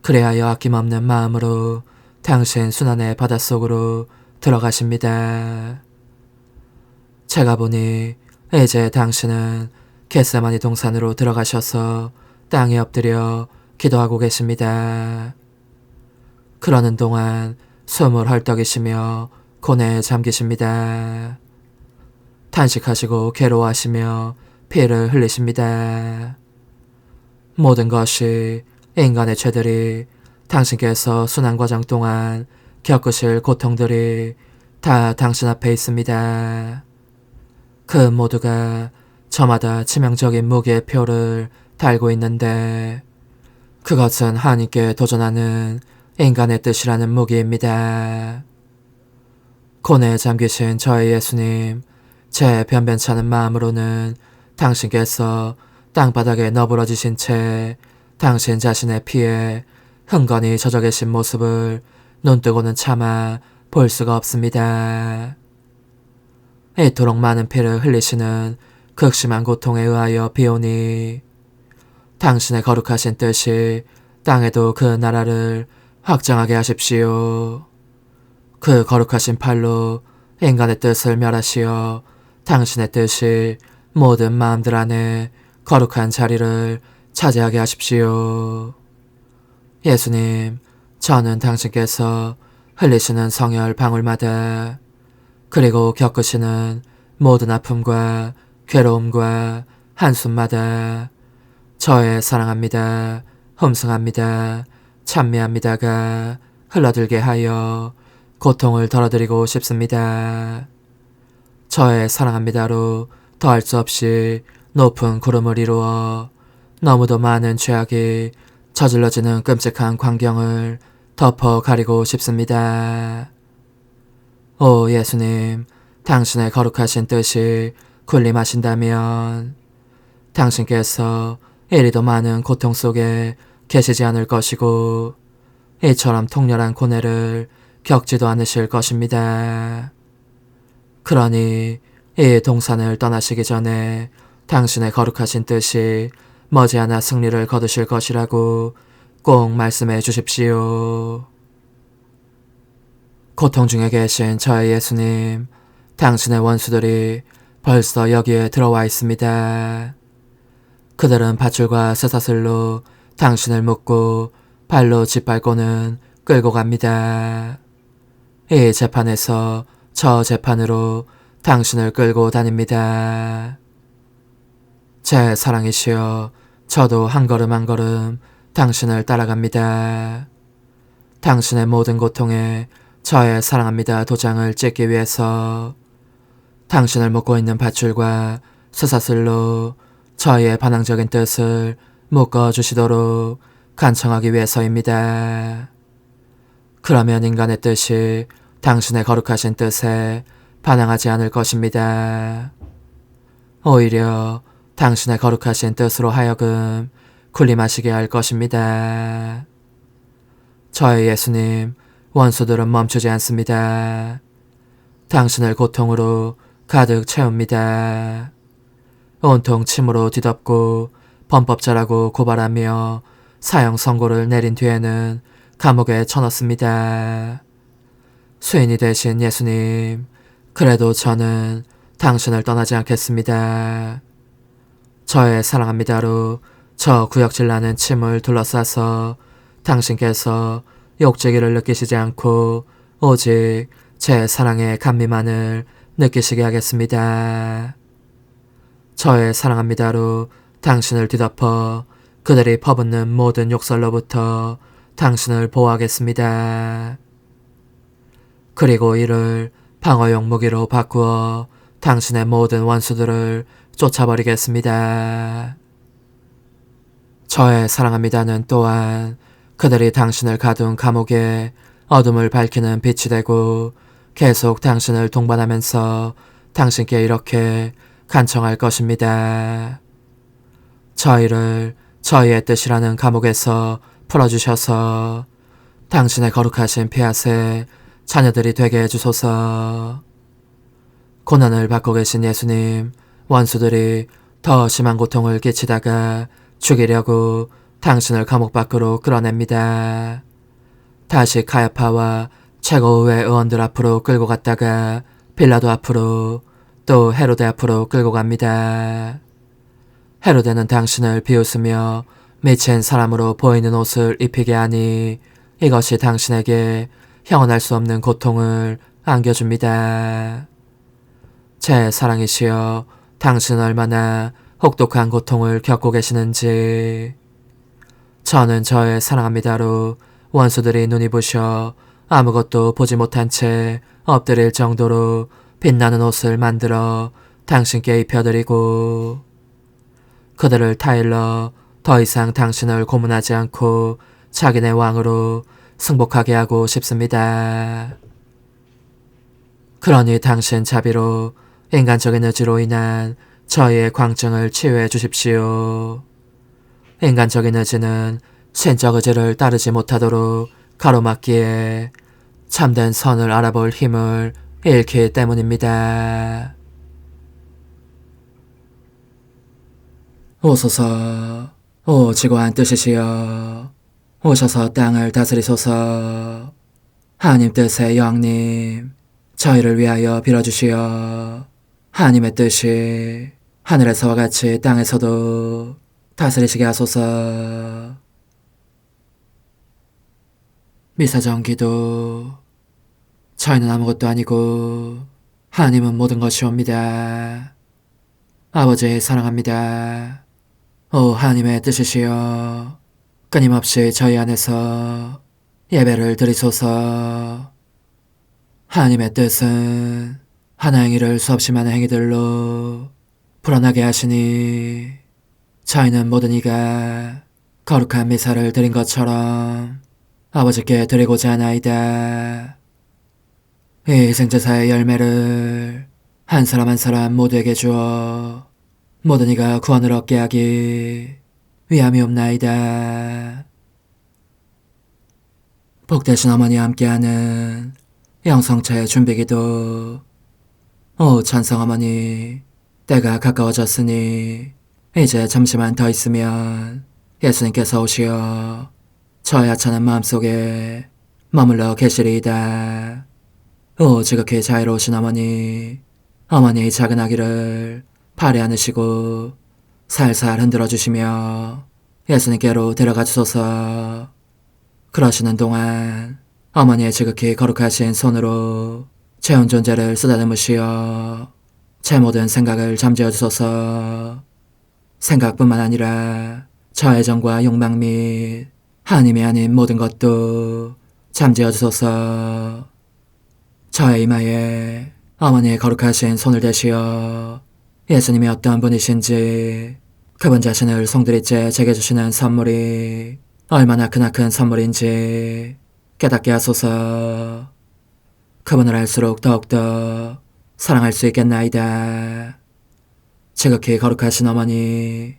그래하여 아낌없는 마음으로 당신 순환의 바닷속으로 들어가십니다. 제가 보니 이제 당신은 겟세마니 동산으로 들어가셔서 땅에 엎드려 기도하고 계십니다. 그러는 동안 숨을 헐떡이시며 고뇌에 잠기십니다. 탄식하시고 괴로워하시며 피를 흘리십니다. 모든 것이 인간의 죄들이 당신께서 순환과정 동안 겪으실 고통들이 다 당신 앞에 있습니다. 그 모두가 저마다 치명적인 무게의 표를 달고 있는데 그것은 하나님께 도전하는 인간의 뜻이라는 무기입니다. 고뇌에 잠기신 저의 예수님, 제 변변찮은 마음으로는 당신께서 땅바닥에 너부러지신 채 당신 자신의 피에 흥건히 젖어 계신 모습을 눈뜨고는 차마 볼 수가 없습니다. 이토록 많은 피를 흘리시는 극심한 고통에 의하여 비오니 당신의 거룩하신 뜻이 땅에도 그 나라를 확장하게 하십시오. 그 거룩하신 팔로 인간의 뜻을 멸하시어 당신의 뜻이 모든 마음들 안에 거룩한 자리를 차지하게 하십시오. 예수님, 저는 당신께서 흘리시는 성혈 방울마다 그리고 겪으시는 모든 아픔과 괴로움과 한숨마다 저의 사랑합니다, 흠숭합니다, 찬미합니다가 흘러들게 하여 고통을 덜어드리고 싶습니다. 저의 사랑합니다로 더할 수 없이 높은 구름을 이루어 너무도 많은 죄악이 저질러지는 끔찍한 광경을 덮어 가리고 싶습니다. 오 예수님, 당신의 거룩하신 뜻이 군림하신다면 당신께서 이리도 많은 고통 속에 계시지 않을 것이고 이처럼 통렬한 고뇌를 겪지도 않으실 것입니다. 그러니 이 동산을 떠나시기 전에 당신의 거룩하신 뜻이 머지않아 승리를 거두실 것이라고 꼭 말씀해 주십시오. 고통 중에 계신 저의 예수님, 당신의 원수들이 벌써 여기에 들어와 있습니다. 그들은 밧줄과 쇠사슬로 당신을 묶고 발로 짓밟고는 끌고 갑니다. 이 재판에서 저 재판으로 당신을 끌고 다닙니다. 제 사랑이시여, 저도 한 걸음 한 걸음 당신을 따라갑니다. 당신의 모든 고통에 저의 사랑합니다 도장을 찍기 위해서 당신을 묶고 있는 밧줄과 쇠사슬로 저의 반항적인 뜻을 묶어주시도록 간청하기 위해서입니다. 그러면 인간의 뜻이 당신의 거룩하신 뜻에 반항하지 않을 것입니다. 오히려 당신의 거룩하신 뜻으로 하여금 군림하시게 할 것입니다. 저의 예수님, 원수들은 멈추지 않습니다. 당신을 고통으로 가득 채웁니다. 온통 침으로 뒤덮고 범법자라고 고발하며 사형 선고를 내린 뒤에는 감옥에 쳐넣습니다. 수인이 되신 예수님, 그래도 저는 당신을 떠나지 않겠습니다. 저의 사랑합니다로 저 구역질 나는 침을 둘러싸서 당신께서 욕제기를 느끼시지 않고 오직 제 사랑의 감미만을 느끼시게 하겠습니다. 저의 사랑합니다로 당신을 뒤덮어 그들이 퍼붓는 모든 욕설로부터 당신을 보호하겠습니다. 그리고 이를 방어용 무기로 바꾸어 당신의 모든 원수들을 쫓아버리겠습니다. 저의 사랑합니다는 또한 그들이 당신을 가둔 감옥에 어둠을 밝히는 빛이 되고 계속 당신을 동반하면서 당신께 이렇게 간청할 것입니다. 저희를 저희의 뜻이라는 감옥에서 풀어주셔서 당신의 거룩하신 피앗의 자녀들이 되게 해주소서. 고난을 받고 계신 예수님, 원수들이 더 심한 고통을 끼치다가 죽이려고 당신을 감옥 밖으로 끌어냅니다. 다시 카야파와 최고의회 의원들 앞으로 끌고 갔다가 빌라도 앞으로 또 헤로데 앞으로 끌고 갑니다. 헤로데는 당신을 비웃으며 미친 사람으로 보이는 옷을 입히게 하니 이것이 당신에게 형언할 수 없는 고통을 안겨줍니다. 제 사랑이시여, 당신은 얼마나 혹독한 고통을 겪고 계시는지. 저는 저의 사랑합니다로 원수들이 눈이 부셔 아무것도 보지 못한 채 엎드릴 정도로 빛나는 옷을 만들어 당신께 입혀드리고 그들을 타일러 더 이상 당신을 고문하지 않고 자기네 왕으로 승복하게 하고 싶습니다. 그러니 당신 자비로 인간적인 의지로 인한 저희의 광증을 치유해 주십시오. 인간적인 의지는 신적 의지를 따르지 못하도록 가로막기에 참된 선을 알아볼 힘을 잃기 때문입니다. 오소서, 오 지고한 뜻이시여, 오셔서 땅을 다스리소서. 하나님 뜻의 여왕님, 저희를 위하여 빌어주시어. 하나님의 뜻이 하늘에서와 같이 땅에서도 다스리시게 하소서. 미사정 기도. 저희는 아무것도 아니고 하나님은 모든 것이옵니다. 아버지 사랑합니다. 오 하나님의 뜻이시여, 끊임없이 저희 안에서 예배를 드리소서. 하나님의 뜻은 하나 행위를 수없이 많은 행위들로 불어나게 하시니 저희는 모든 이가 거룩한 미사를 드린 것처럼 아버지께 드리고자 하나이다. 이 생제사의 열매를 한 사람 한 사람 모두에게 주어 모든 이가 구원을 얻게 하기 위함이옵나이다. 복되신 어머니와 함께하는 영성차의 준비기도. 오 찬성 어머니, 때가 가까워졌으니 이제 잠시만 더 있으면 예수님께서 오시어 저의 하찮은 마음속에 머물러 계시리이다. 오 지극히 자유로우신 어머니, 어머니의 작은 아기를 팔에 안으시고 살살 흔들어 주시며 예수님께로 데려가 주소서. 그러시는 동안 어머니의 지극히 거룩하신 손으로 제 온 존재를 쓰다듬으시어 제 모든 생각을 잠재워 주소서. 생각뿐만 아니라 저 애정과 욕망 및 하나님이 아닌 모든 것도 잠재워 주소서. 저의 이마에 어머니의 거룩하신 손을 대시어 예수님이 어떤 분이신지, 그분 자신을 송두리째 제게 주시는 선물이 얼마나 크나큰 선물인지 깨닫게 하소서. 그분을 알수록 더욱더 사랑할 수 있겠나이다. 지극히 거룩하신 어머니,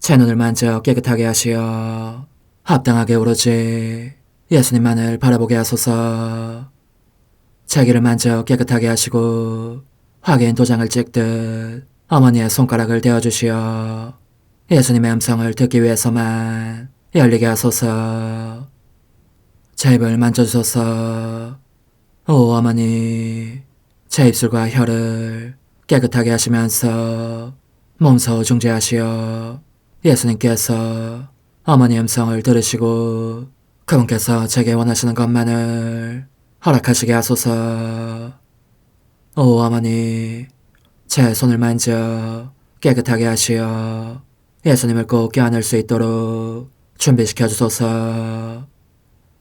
제 눈을 만져 깨끗하게 하시어 합당하게 오로지 예수님만을 바라보게 하소서. 제 귀를 만져 깨끗하게 하시고 확인 도장을 찍듯 어머니의 손가락을 대어주시어 예수님의 음성을 듣기 위해서만 열리게 하소서. 제 입을 만져주소서. 오 어머니, 제 입술과 혀를 깨끗하게 하시면서 몸소 중재하시어 예수님께서 어머니의 음성을 들으시고 그분께서 제게 원하시는 것만을 허락하시게 하소서. 오 어머니, 제 손을 만져 깨끗하게 하시어 예수님을 꼭 껴안을 수 있도록 준비시켜 주소서.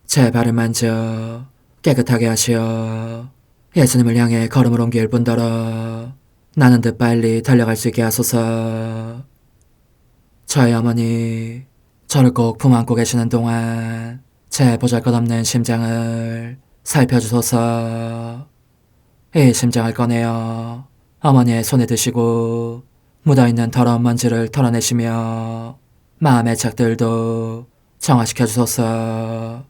제 발을 만져 깨끗하게 하시어 예수님을 향해 걸음을 옮길 뿐더러 나는 듯 빨리 달려갈 수 있게 하소서. 저의 어머니, 저를 꼭 품안고 계시는 동안 제 보잘것없는 심장을 살펴주소서. 이 심장을 꺼내어 어머니의 손에 드시고 묻어있는 더러운 먼지를 털어내시며 마음의 착들도 정화시켜 주소서.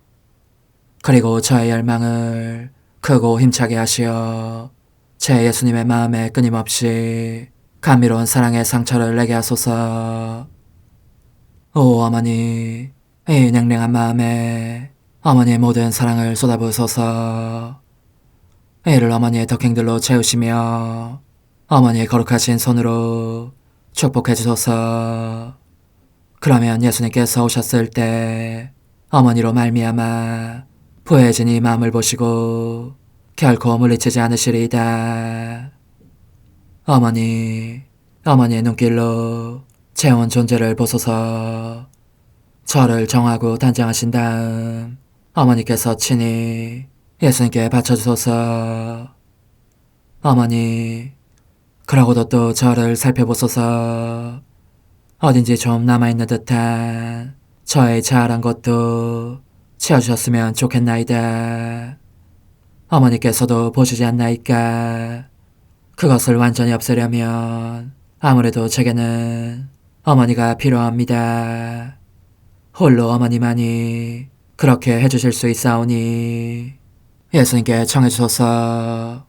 그리고 저의 열망을 크고 힘차게 하시어 제 예수님의 마음에 끊임없이 감미로운 사랑의 상처를 내게 하소서. 오 어머니, 이 냉랭한 마음에 어머니의 모든 사랑을 쏟아부으소서. 이를 어머니의 덕행들로 채우시며 어머니의 거룩하신 손으로 축복해 주소서. 그러면 예수님께서 오셨을 때 어머니로 말미암아 부해진 이 마음을 보시고 결코 물리치지 않으시리이다. 어머니, 어머니의 눈길로 제 온 존재를 보소서. 저를 정하고 단장하신 다음 어머니께서 친히 예수님께 바쳐주소서. 어머니, 그러고도 또 저를 살펴보소서. 어딘지 좀 남아있는 듯한 저의 자아란 것도 채워주셨으면 좋겠나이다. 어머니께서도 보시지 않나이까? 그것을 완전히 없애려면 아무래도 제게는 어머니가 필요합니다. 홀로 어머니만이 그렇게 해주실 수 있사오니 예수님께 청해주소서.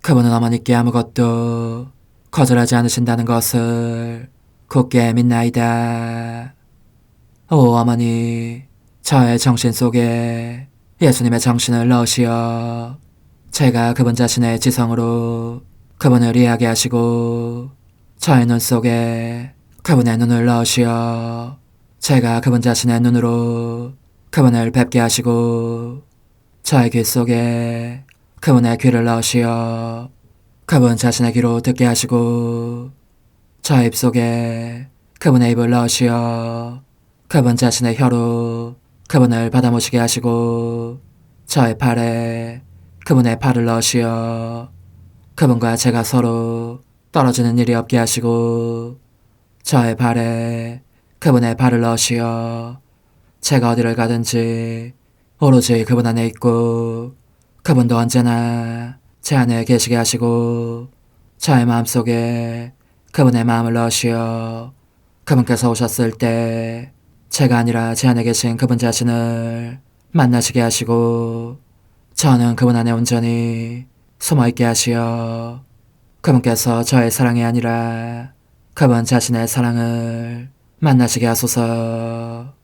그분은 어머니께 아무것도 거절하지 않으신다는 것을 굳게 믿나이다. 오 어머니, 저의 정신 속에 예수님의 정신을 넣으시어 제가 그분 자신의 지성으로 그분을 이해하게 하시고 저의 눈 속에 그분의 눈을 넣으시어 제가 그분 자신의 눈으로 그분을 뵙게 하시고 저의 귀 속에 그분의 귀를 넣으시어 그분 자신의 귀로 듣게 하시고 저의 입 속에 그분의 입을 넣으시어 그분 자신의 혀로 그분을 받아모시게 하시고 저의 팔에 그분의 팔을 넣으시어 그분과 제가 서로 떨어지는 일이 없게 하시고 저의 발에 그분의 발을 넣으시어 제가 어디를 가든지 오로지 그분 안에 있고 그분도 언제나 제 안에 계시게 하시고 저의 마음속에 그분의 마음을 넣으시어 그분께서 오셨을 때 제가 아니라 제 안에 계신 그분 자신을 만나시게 하시고 저는 그분 안에 온전히 숨어있게 하시어 그분께서 저의 사랑이 아니라 그분 자신의 사랑을 만나시게 하소서.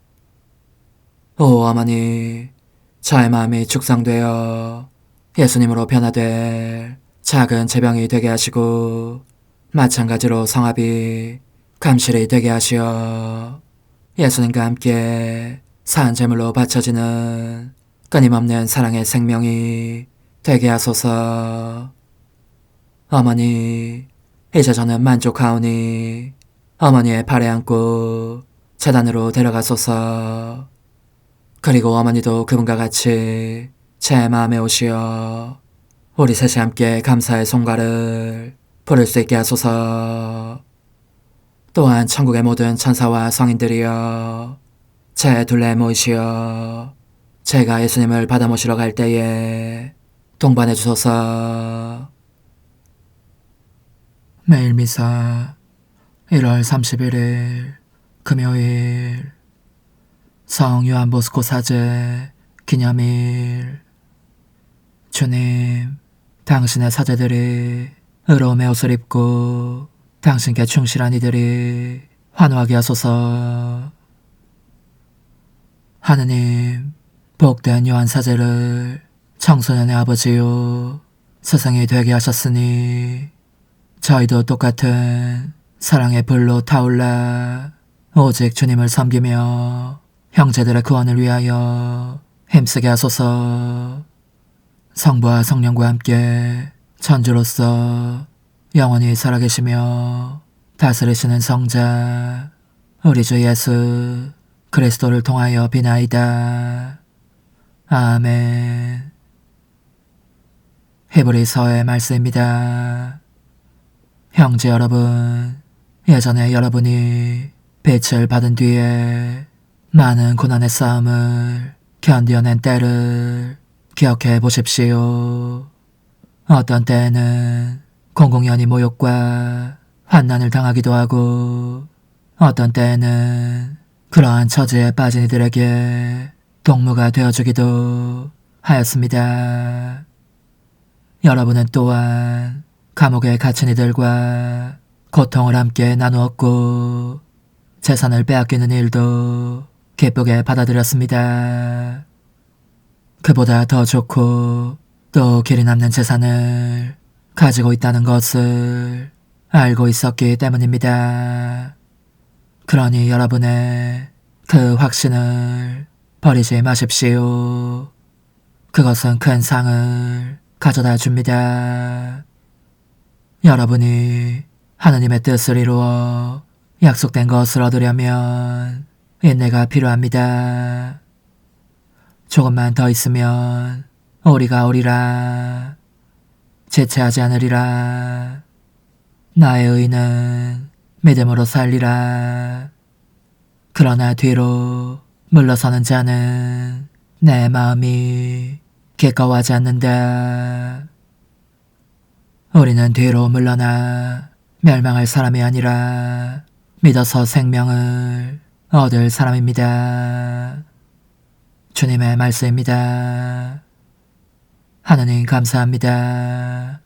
오 어머니, 저의 마음이 축성되어 예수님으로 변화될 작은 제병이 되게 하시고 마찬가지로 성합이 감실이 되게 하시어 예수님과 함께 산 제물로 바쳐지는 끊임없는 사랑의 생명이 되게 하소서. 어머니, 이제 저는 만족하오니 어머니의 발에 안고 제단으로 데려가소서. 그리고 어머니도 그분과 같이 제 마음에 오시어 우리 셋이 함께 감사의 송가를 부를 수 있게 하소서. 또한 천국의 모든 천사와 성인들이여 제 둘레에 모이시어 제가 예수님을 받아 모시러 갈 때에 동반해 주소서. 매일 미사 1월 31일 금요일 성 요한보스코 사제 기념일. 주님, 당신의 사제들이 의로움의 옷을 입고 당신께 충실한 이들이 환호하게 하소서. 하느님, 복된 요한 사제를 청소년의 아버지요 스승이 되게 하셨으니 저희도 똑같은 사랑의 불로 타올라 오직 주님을 섬기며 형제들의 구원을 위하여 힘쓰게 하소서. 성부와 성령과 함께 천주로서 영원히 살아계시며 다스리시는 성자 우리 주 예수 그리스도를 통하여 비나이다. 아멘. 히브리서의 말씀입니다. 형제 여러분, 예전에 여러분이 빛을 받은 뒤에 많은 고난의 싸움을 견뎌낸 때를 기억해 보십시오. 어떤 때에는 공공연히 모욕과 환난을 당하기도 하고 어떤 때에는 그러한 처지에 빠진 이들에게 동무가 되어주기도 하였습니다. 여러분은 또한 감옥에 갇힌 이들과 고통을 함께 나누었고 재산을 빼앗기는 일도 기쁘게 받아들였습니다. 그보다 더 좋고 또 길이 남는 재산을 가지고 있다는 것을 알고 있었기 때문입니다. 그러니 여러분의 그 확신을 버리지 마십시오. 그것은 큰 상을 가져다 줍니다. 여러분이 하느님의 뜻을 이루어 약속된 것을 얻으려면 인내가 필요합니다. 조금만 더 있으면 우리가 오리라. 지체하지 않으리라. 나의 의는 믿음으로 살리라. 그러나 뒤로 물러서는 자는 내 마음이 기꺼워하지 않는다. 우리는 뒤로 물러나 멸망할 사람이 아니라 믿어서 생명을 얻을 사람입니다. 주님의 말씀입니다. 하느님 감사합니다.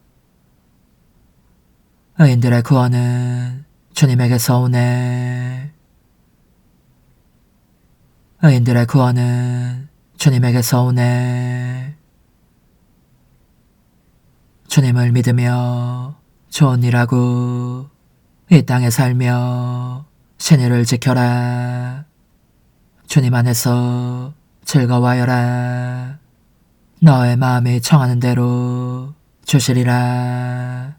의인들의 구원은 주님에게서 오네. 의인들의 구원은 주님에게서 오네. 주님을 믿으며 좋은 일하고 이 땅에 살며 신의를 지켜라. 주님 안에서 즐거워하여라. 너의 마음이 청하는 대로 주시리라.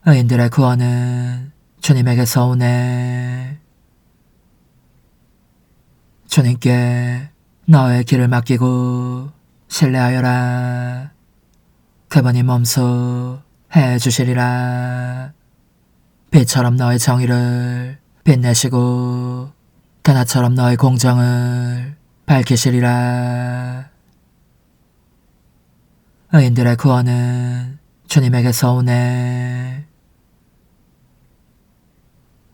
의인들의 구원은 주님에게서 오네. 주님께 너의 길을 맡기고 신뢰하여라. 그분이 몸소 해주시리라. 빛처럼 너의 정의를 빛내시고 그나처럼 너의 공정을 밝히시리라. 의인들의 구원은 주님에게서 오네.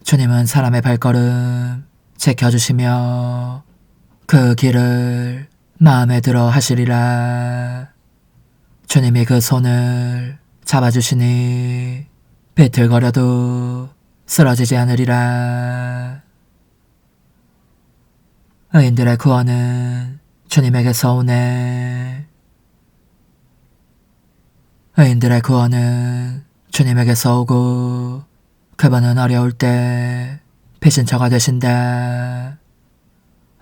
주님은 사람의 발걸음 지켜주시며 그 길을 마음에 들어 하시리라. 주님이 그 손을 잡아주시니 비틀거려도 쓰러지지 않으리라. 의인들의 구원은 주님에게서 오네. 의인들의 구원은 주님에게서 오고 그분은 어려울 때 피신처가 되신다.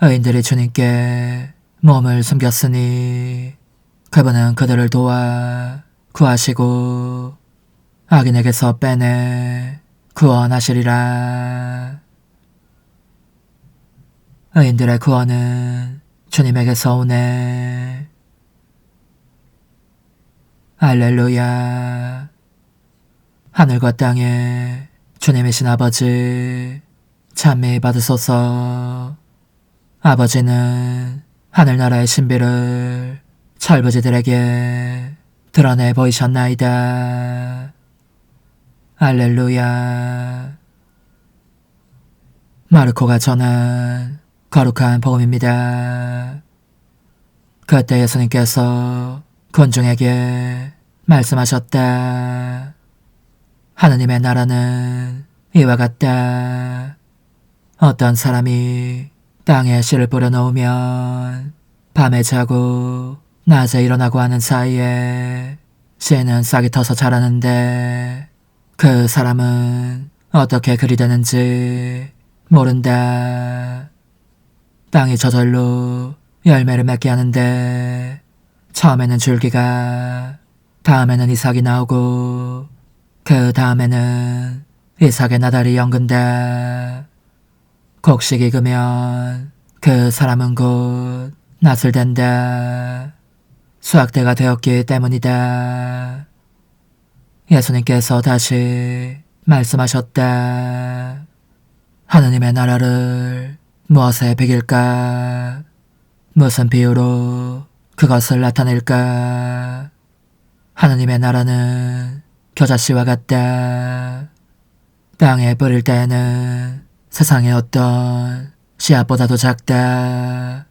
의인들이 주님께 몸을 숨겼으니 그분은 그들을 도와 구하시고 악인에게서 빼내 구원하시리라. 의인들의 구원은 주님에게서 오네. 할렐루야. 하늘과 땅에 주님이신 아버지 찬미 받으소서. 아버지는 하늘나라의 신비를 철부지들에게 드러내 보이셨나이다. 할렐루야. 마르코가 전한 거룩한 복음입니다. 그때 예수님께서 군중에게 말씀하셨다. 하느님의 나라는 이와 같다. 어떤 사람이 땅에 씨를 뿌려 놓으면 밤에 자고 낮에 일어나고 하는 사이에 씨는 싹이 터서 자라는데 그 사람은 어떻게 그리 되는지 모른다. 땅이 저절로 열매를 맺게 하는데 처음에는 줄기가, 다음에는 이삭이 나오고 그 다음에는 이삭의 나달이 연근다. 곡식이 익으면 그 사람은 곧 낫을 된다. 수확대가 되었기 때문이다. 예수님께서 다시 말씀하셨다. 하느님의 나라를 무엇에 비길까? 무슨 비유로 그것을 나타낼까? 하느님의 나라는 겨자씨와 같다. 땅에 뿌릴 때에는 세상의 어떤 씨앗보다도 작다.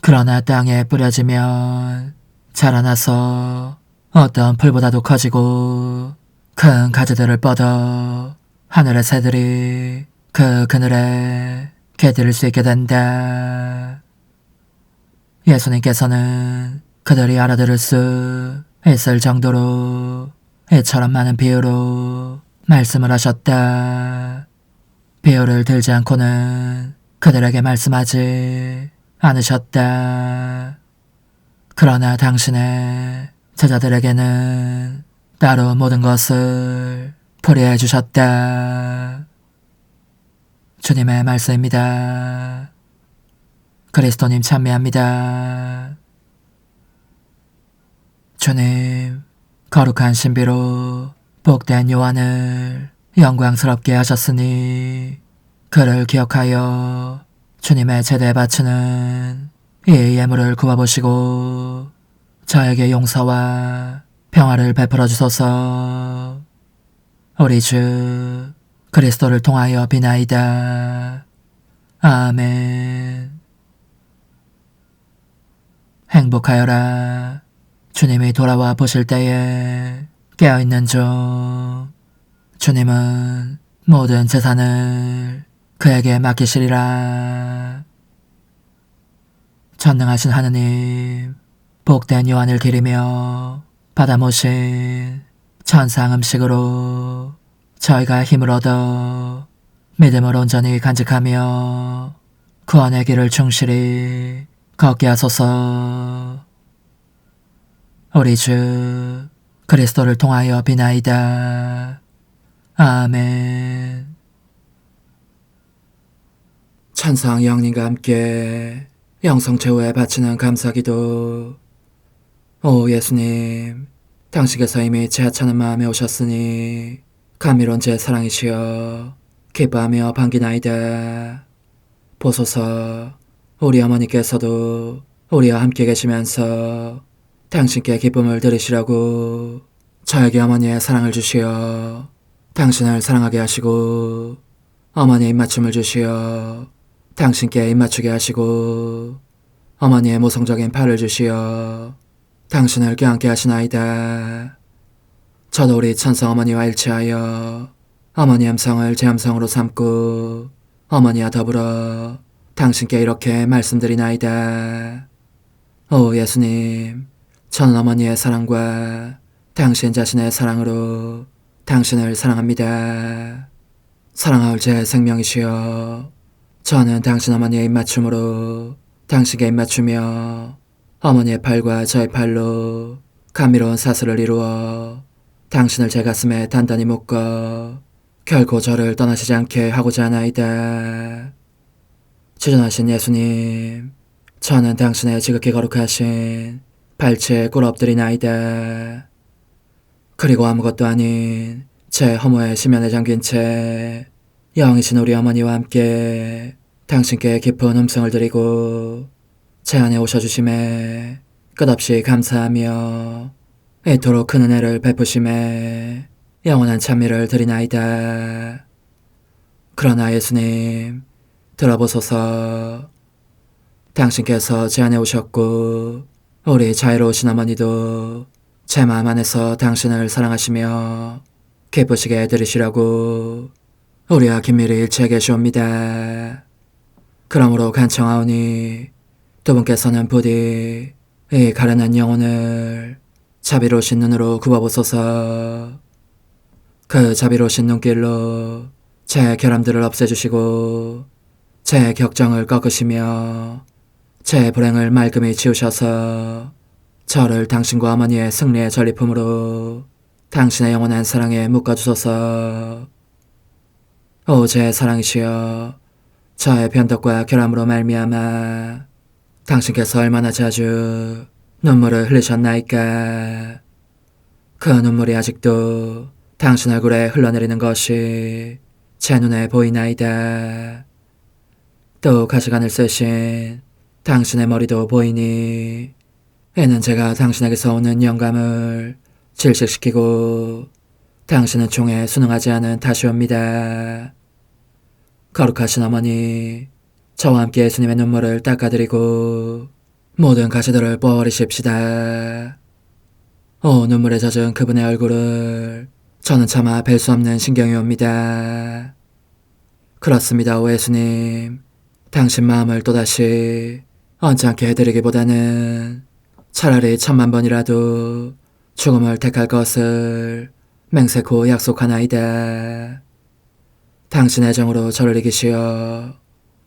그러나 땅에 뿌려지면 자라나서 어떤 풀보다도 커지고 큰 가지들을 뻗어 하늘의 새들이 그 그늘에 깃들 수 있게 된다. 예수님께서는 그들이 알아들을 수 있을 정도로 이처럼 많은 비유로 말씀을 하셨다. 비유를 들지 않고는 그들에게 말씀하지 않으셨다. 그러나 당신의 제자들에게는 따로 모든 것을 풀이해 주셨다. 주님의 말씀입니다. 그리스도님 찬미합니다. 주님, 거룩한 신비로 복된 요한을 영광스럽게 하셨으니 그를 기억하여 주님의 제대에 바치는 이 예물을 구워보시고 저에게 용서와 평화를 베풀어 주소서. 우리 주 그리스도를 통하여 비나이다. 아멘. 행복하여라. 주님이 돌아와 보실 때에 깨어있는 중 주님은 모든 재산을 그에게 맡기시리라. 전능하신 하느님, 복된 요한을 기리며 받아 모신 천상 음식으로 저희가 힘을 얻어 믿음을 온전히 간직하며 구원의 길을 충실히 걷게 하소서. 우리 주 그리스도를 통하여 비나이다. 아멘. 찬상 영님과 함께 영성 최후에 바치는 감사기도. 오 예수님, 당신께서 이미 제 하찮은 마음에 오셨으니 감미로운 제 사랑이시여 기뻐하며 반기나이다. 보소서, 우리 어머니께서도 우리와 함께 계시면서 당신께 기쁨을 드리시라고 저에게 어머니의 사랑을 주시어 당신을 사랑하게 하시고 어머니의 입맞춤을 주시어 당신께 입맞추게 하시고 어머니의 모성적인 팔을 주시어 당신을 껴안게 하시나이다. 저도 우리 천성 어머니와 일치하여 어머니 음성을 제 음성으로 삼고 어머니와 더불어 당신께 이렇게 말씀드리나이다. 오 예수님, 저는 어머니의 사랑과 당신 자신의 사랑으로 당신을 사랑합니다. 사랑하올 제 생명이시여, 저는 당신 어머니의 입맞춤으로 당신께 입맞추며 어머니의 팔과 저의 팔로 감미로운 사슬을 이루어 당신을 제 가슴에 단단히 묶어 결코 저를 떠나시지 않게 하고자 하나이다. 지존하신 예수님, 저는 당신의 지극히 거룩하신 발치에 꿇어 엎드리나이다. 그리고 아무것도 아닌 제 허무의 심연에 잠긴 채 영이신 우리 어머니와 함께 당신께 깊은 음성을 드리고 제 안에 오셔주심에 끝없이 감사하며 이토록 큰 은혜를 베푸심에 영원한 찬미를 드리나이다. 그러나 예수님, 들어보소서. 당신께서 제 안에 오셨고 우리 자애로우신 어머니도 제 마음 안에서 당신을 사랑하시며 기쁘시게 들으시라고 우리와 긴밀히 일치해 계시옵니다. 그러므로 간청하오니 두 분께서는 부디 이 가련한 영혼을 자비로우신 눈으로 굽어보소서. 그 자비로우신 눈길로 제 결함들을 없애주시고 제 격정을 꺾으시며 제 불행을 말끔히 지우셔서 저를 당신과 어머니의 승리의 전리품으로 당신의 영원한 사랑에 묶어주소서. 오 제 사랑이시여, 저의 변덕과 결함으로 말미암아 당신께서 얼마나 자주 눈물을 흘리셨나이까. 그 눈물이 아직도 당신 얼굴에 흘러내리는 것이 제 눈에 보이나이다. 또 가시관을 쓰신 당신의 머리도 보이니 이는 제가 당신에게서 오는 영감을 질식시키고 당신은 총에 순응하지 않은 탓이옵니다. 거룩하신 어머니, 저와 함께 예수님의 눈물을 닦아드리고 모든 가시들을 뽑아버리십시다. 오 눈물에 젖은 그분의 얼굴을 저는 차마 뵐 수 없는 신경이 옵니다. 그렇습니다, 오 예수님. 당신 마음을 또다시 언짢게 해드리기보다는 차라리 10,000,000번이라도 죽음을 택할 것을 맹세코 약속하나이다. 당신의 정으로 저를 이기시어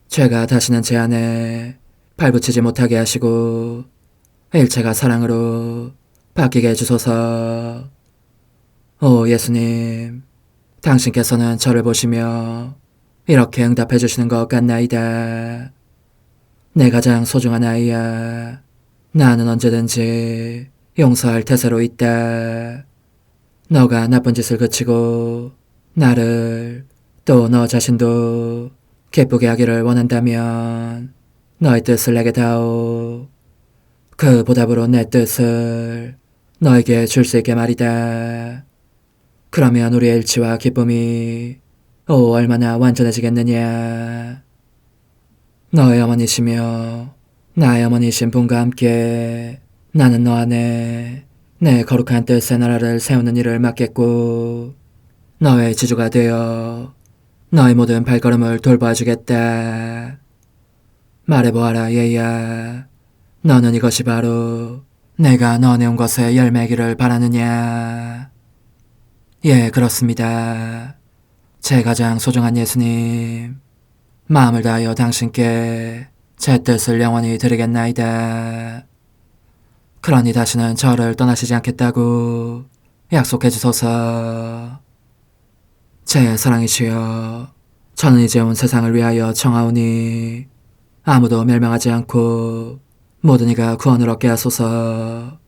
죄가 다시는 제 안에 발붙이지 못하게 하시고 일체가 사랑으로 바뀌게 해주소서. 오 예수님, 당신께서는 저를 보시며 이렇게 응답해 주시는 것 같나이다. 내 가장 소중한 아이야, 나는 언제든지 용서할 태세로 있다. 너가 나쁜 짓을 그치고 나를 또 너 자신도 기쁘게 하기를 원한다면 너의 뜻을 내게 다오. 그 보답으로 내 뜻을 너에게 줄 수 있게 말이다. 그러면 우리의 일치와 기쁨이 얼마나 완전해지겠느냐. 너의 어머니시며 나의 어머니신 분과 함께 나는 너 안에 내 거룩한 뜻의 나라를 세우는 일을 맡겠고 너의 지주가 되어 너의 모든 발걸음을 돌봐주겠다. 말해보아라 얘야, 너는 이것이 바로 내가 너네 온 것의 열매기를 바라느냐. 예, 그렇습니다. 제 가장 소중한 예수님, 마음을 다하여 당신께 제 뜻을 영원히 드리겠나이다. 그러니 다시는 저를 떠나시지 않겠다고 약속해 주소서. 제 사랑이시여, 저는 이제 온 세상을 위하여 청하오니 아무도 멸망하지 않고 모든 이가 구원을 얻게 하소서.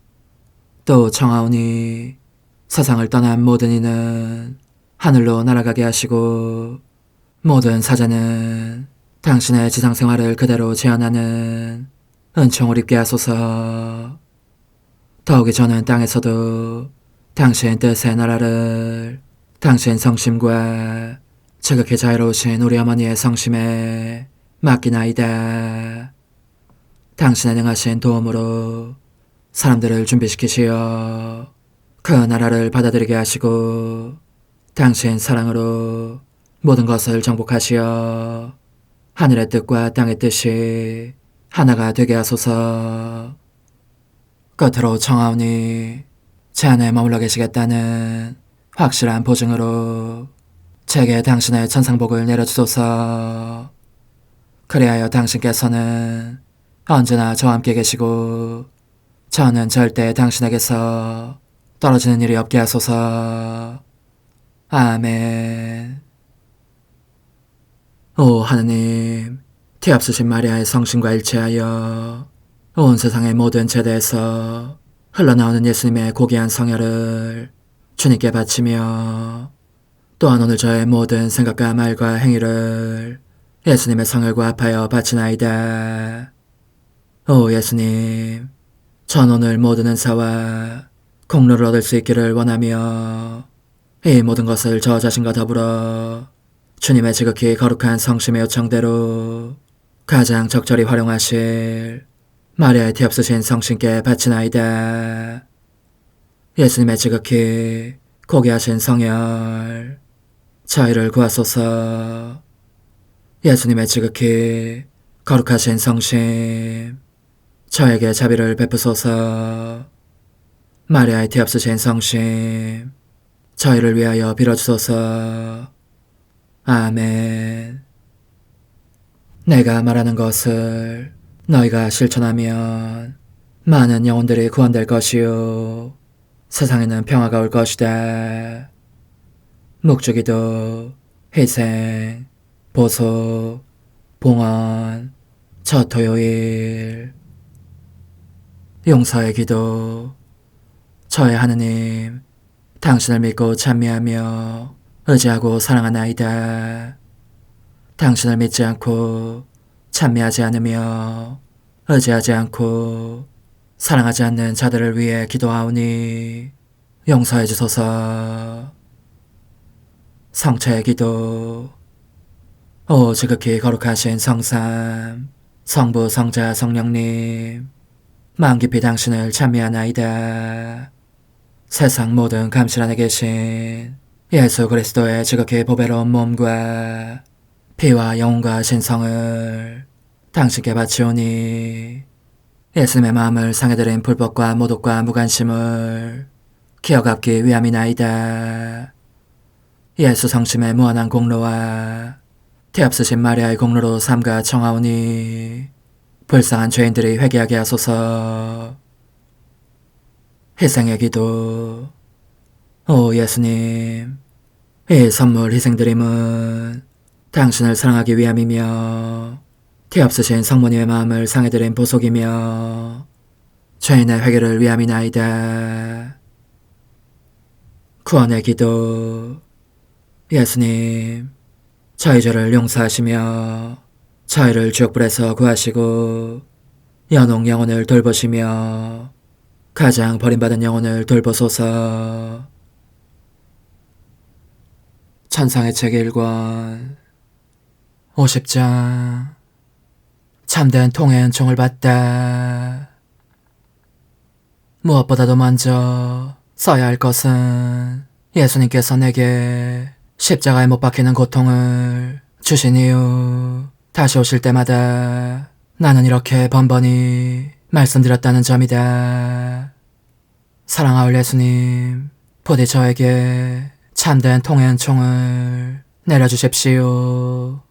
또 청하오니 세상을 떠난 모든 이는 하늘로 날아가게 하시고 모든 사자는 당신의 지상생활을 그대로 재현하는 은총을 입게 하소서. 더욱이 저는 땅에서도 당신 뜻의 나라를 당신 성심과 지극히 자유로우신 우리 어머니의 성심에 맡기나이다. 당신의 능하신 도움으로 사람들을 준비시키시어 그 나라를 받아들이게 하시고 당신 사랑으로 모든 것을 정복하시어 하늘의 뜻과 땅의 뜻이 하나가 되게 하소서. 끝으로 청하오니 제 안에 머물러 계시겠다는 확실한 보증으로 제게 당신의 천상복을 내려주소서. 그리하여 당신께서는 언제나 저와 함께 계시고 저는 절대 당신에게서 떨어지는 일이 없게 하소서. 아멘. 오 하느님, 뒤앞서신 마리아의 성심과 일치하여 온 세상의 모든 제대에서 흘러나오는 예수님의 고귀한 성혈을 주님께 바치며 또한 오늘 저의 모든 생각과 말과 행위를 예수님의 성혈과 합하여 바치나이다. 오 예수님, 전 오늘 모든 은사와 공로를 얻을 수 있기를 원하며 이 모든 것을 저 자신과 더불어 주님의 지극히 거룩한 성심의 요청대로 가장 적절히 활용하실 마리아의 뒤앞서신 성신께 바치나이다. 예수님의 지극히 고귀하신 성혈, 저희를 구하소서. 예수님의 지극히 거룩하신 성심, 저에게 자비를 베푸소서. 마리아의 뒤앞서신 성심, 저희를 위하여 빌어주소서. 아멘. 내가 말하는 것을 너희가 실천하면 많은 영혼들이 구원될 것이요 세상에는 평화가 올 것이다. 묵주기도, 희생, 보속, 봉헌, 첫 토요일. 용서의 기도. 저의 하느님, 당신을 믿고 찬미하며 의지하고 사랑하나이다. 당신을 믿지 않고 찬미하지 않으며 의지하지 않고 사랑하지 않는 자들을 위해 기도하오니 용서해 주소서. 성체의 기도. 오 지극히 거룩하신 성삼, 성부, 성자, 성령님, 마음 깊이 당신을 찬미하나이다. 세상 모든 감실 안에 계신 예수 그리스도의 지극히 보배로운 몸과 피와 영혼과 신성을 당신께 바치오니 예수님의 마음을 상해드린 불법과 모독과 무관심을 기어갚기 위함이나이다. 예수 성심의 무한한 공로와 뒤앞서신 마리아의 공로로 삼가 청하오니 불쌍한 죄인들이 회개하게 하소서. 희생의 기도. 오 예수님, 이 선물 희생드림은 당신을 사랑하기 위함이며 뒤앞서신 성모님의 마음을 상해드린 보속이며 죄인의 회개를 위함이나이다. 구원의 기도. 예수님, 저희 죄를 용서하시며 저희를 지옥불에서 구하시고 연옥 영혼을 돌보시며 가장 버림받은 영혼을 돌보소서. 천상의 책 1권 50장. 참된 통의 은총을 받다. 무엇보다도 먼저 써야 할 것은 예수님께서 내게 십자가에 못 박히는 고통을 주신 이후 다시 오실 때마다 나는 이렇게 번번이 말씀드렸다는 점이다. 사랑하올 예수님, 부디 저에게 참된 통의 은총을 내려주십시오.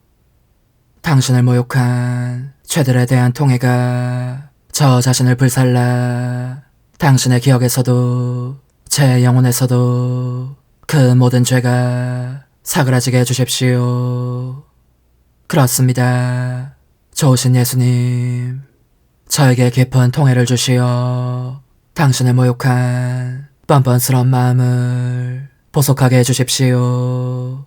당신을 모욕한 죄들에 대한 통해가 저 자신을 불살라 당신의 기억에서도 제 영혼에서도 그 모든 죄가 사그라지게 해주십시오. 그렇습니다. 좋으신 예수님, 저에게 깊은 통해를 주시어 당신을 모욕한 뻔뻔스러운 마음을 보속하게 해주십시오.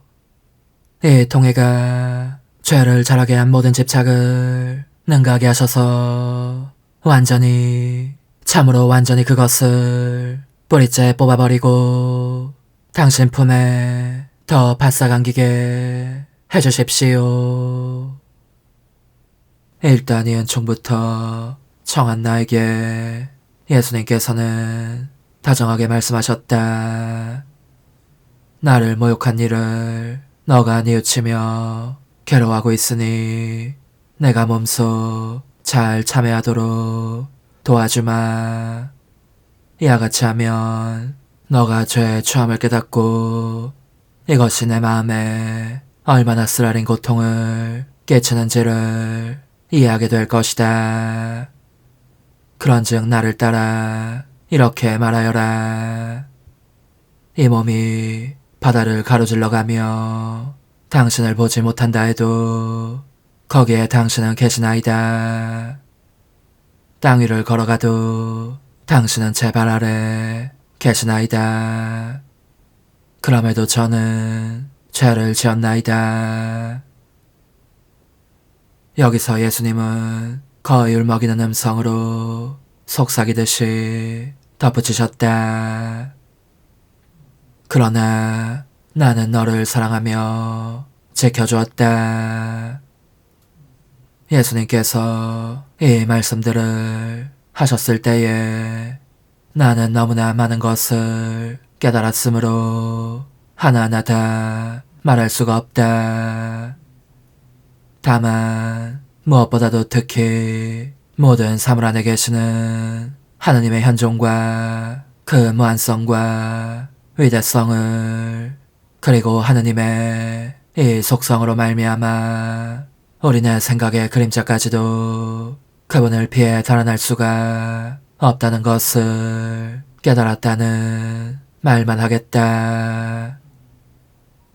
이 통해가 죄를 잘하게 한 모든 집착을 능가하게 하셔서 완전히 참으로 완전히 그것을 뿌리째 뽑아버리고 당신 품에 더 바싹 안기게 해주십시오. 일단 이 은총부터 청한 나에게 예수님께서는 다정하게 말씀하셨다. 나를 모욕한 일을 너가 뉘우치며 괴로워하고 있으니 내가 몸소 잘 참회하도록 도와주마. 이와 같이 하면 너가 죄의 추함을 깨닫고 이것이 내 마음에 얼마나 쓰라린 고통을 끼치는지를 이해하게 될 것이다. 그런즉 나를 따라 이렇게 말하여라. 이 몸이 바다를 가로질러 가며 당신을 보지 못한다 해도 거기에 당신은 계시나이다. 땅 위를 걸어가도 당신은 제 발 아래 계시나이다. 그럼에도 저는 죄를 지었나이다. 여기서 예수님은 거의 울먹이는 음성으로 속삭이듯이 덧붙이셨다. 그러나 나는 너를 사랑하며 지켜주었다. 예수님께서 이 말씀들을 하셨을 때에 나는 너무나 많은 것을 깨달았으므로 하나하나 다 말할 수가 없다. 다만 무엇보다도 특히 모든 사물 안에 계시는 하느님의 현존과 그 무한성과 위대성을 그리고 하느님의 이 속성으로 말미암아 우리네 생각의 그림자까지도 그분을 피해 달아날 수가 없다는 것을 깨달았다는 말만 하겠다.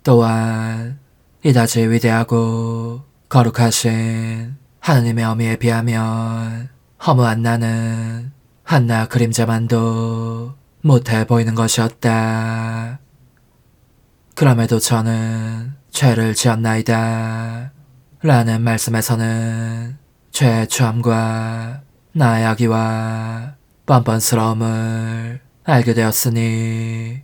또한 이다지 위대하고 거룩하신 하느님의 어미에 비하면 허무한 나는 한낱 그림자만도 못해 보이는 것이었다. 그럼에도 저는 죄를 지었나이다. 라는 말씀에서는 죄의 추함과 나의 악의와 뻔뻔스러움을 알게 되었으니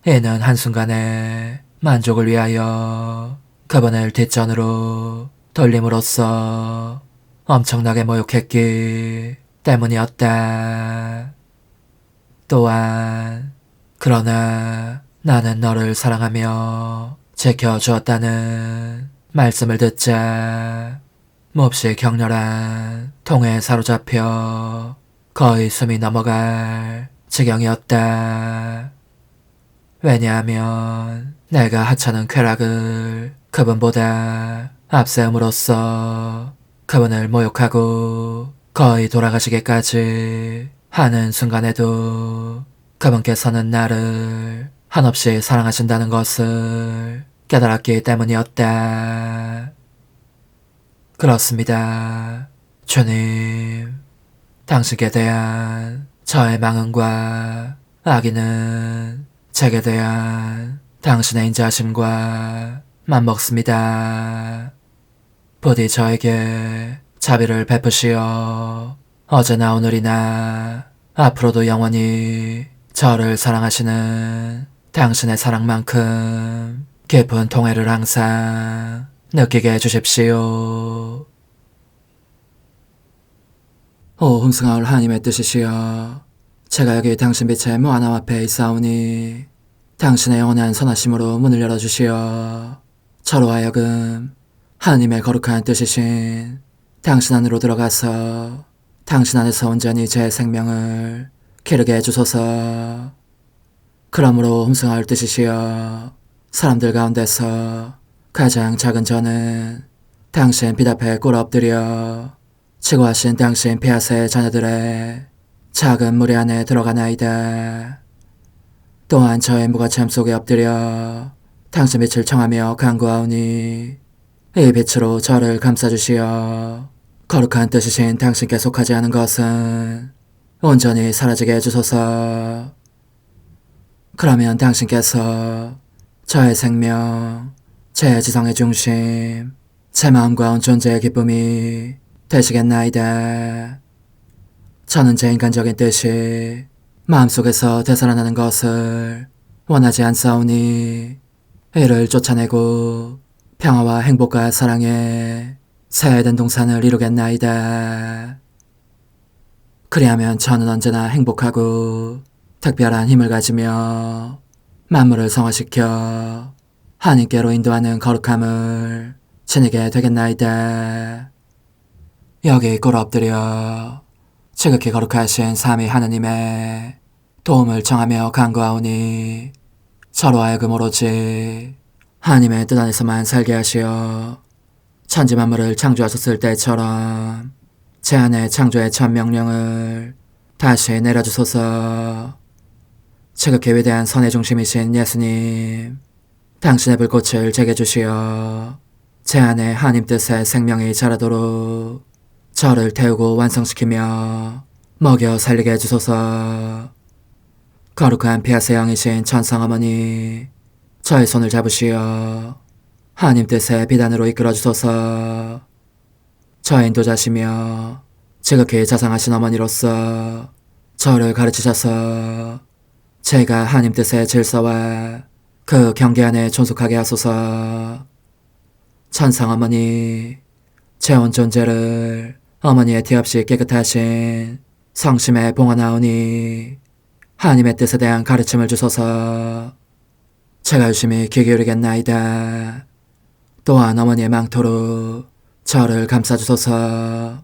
이는 한순간에 만족을 위하여 그분을 뒷전으로 돌림으로써 엄청나게 모욕했기 때문이었다. 또한 그러나 나는 너를 사랑하며 지켜주었다는 말씀을 듣자 몹시 격렬한 통에 사로잡혀 거의 숨이 넘어갈 지경이었다. 왜냐하면 내가 하찮은 쾌락을 그분보다 앞세움으로써 그분을 모욕하고 거의 돌아가시기까지 하는 순간에도 그분께서는 나를 한없이 사랑하신다는 것을 깨달았기 때문이었다. 그렇습니다. 주님, 당신께 대한 저의 망언과 악의는 제게 대한 당신의 인자하심과 맞먹습니다. 부디 저에게 자비를 베푸시어 어제나 오늘이나 앞으로도 영원히 저를 사랑하시는 당신의 사랑만큼 깊은 통해를 항상 느끼게 해주십시오. 오 흥승하올 하나님의 뜻이시여, 제가 여기 당신 빛의 무한함 앞에 있사오니 당신의 영원한 선하심으로 문을 열어주시어 저로 하여금 하나님의 거룩한 뜻이신 당신 안으로 들어가서 당신 안에서 온전히 제 생명을 기르게 해주소서. 그러므로 흠승하올 뜻이시여, 사람들 가운데서 가장 작은 저는 당신 빛 앞에 꿇어 엎드려 지고하신 당신 폐하세의 자녀들의 작은 무리 안에 들어가나이다. 또한 저의 무거참 속에 엎드려 당신 빛을 청하며 간구하오니 이 빛으로 저를 감싸주시어 거룩한 뜻이신 당신께 속하지 않은 것은 온전히 사라지게 해주소서. 그러면 당신께서 저의 생명, 제 지성의 중심, 제 마음과 온 존재의 기쁨이 되시겠나이다. 저는 제 인간적인 뜻이 마음속에서 되살아나는 것을 원하지 않사오니 이를 쫓아내고 평화와 행복과 사랑에 새해된 동산을 이루겠나이다. 그리하면 저는 언제나 행복하고 특별한 힘을 가지며 만물을 성화시켜 하나님께로 인도하는 거룩함을 지니게 되겠나이다. 여기 꿇어 엎드려 지극히 거룩하신 삼위 하느님의 도움을 청하며 간구하오니 저로 하여금 오로지 하나님의 뜻 안에서만 살게 하시어 천지 만물을 창조하셨을 때처럼 제 안에 창조의 첫 명령을 다시 내려주소서. 지극히 위대한 선의 중심이신 예수님, 당신의 불꽃을 제게 주시어 제 안에 하나님 뜻의 생명이 자라도록 저를 태우고 완성시키며 먹여 살리게 해주소서. 거룩한 피아세 영이신 천상어머니, 저의 손을 잡으시어 하나님 뜻의 비단으로 이끌어주소서. 저의 인도자시며 지극히 자상하신 어머니로서 저를 가르치셔서 제가 하나님 뜻의 질서와 그 경계 안에 존속하게 하소서. 천상어머니, 제 온 존재를 어머니의 티 없이 깨끗하신 성심에 봉헌하오니 하나님의 뜻에 대한 가르침을 주소서. 제가 유심히 귀 기울이겠나이다. 또한 어머니의 망토로 저를 감싸주소서.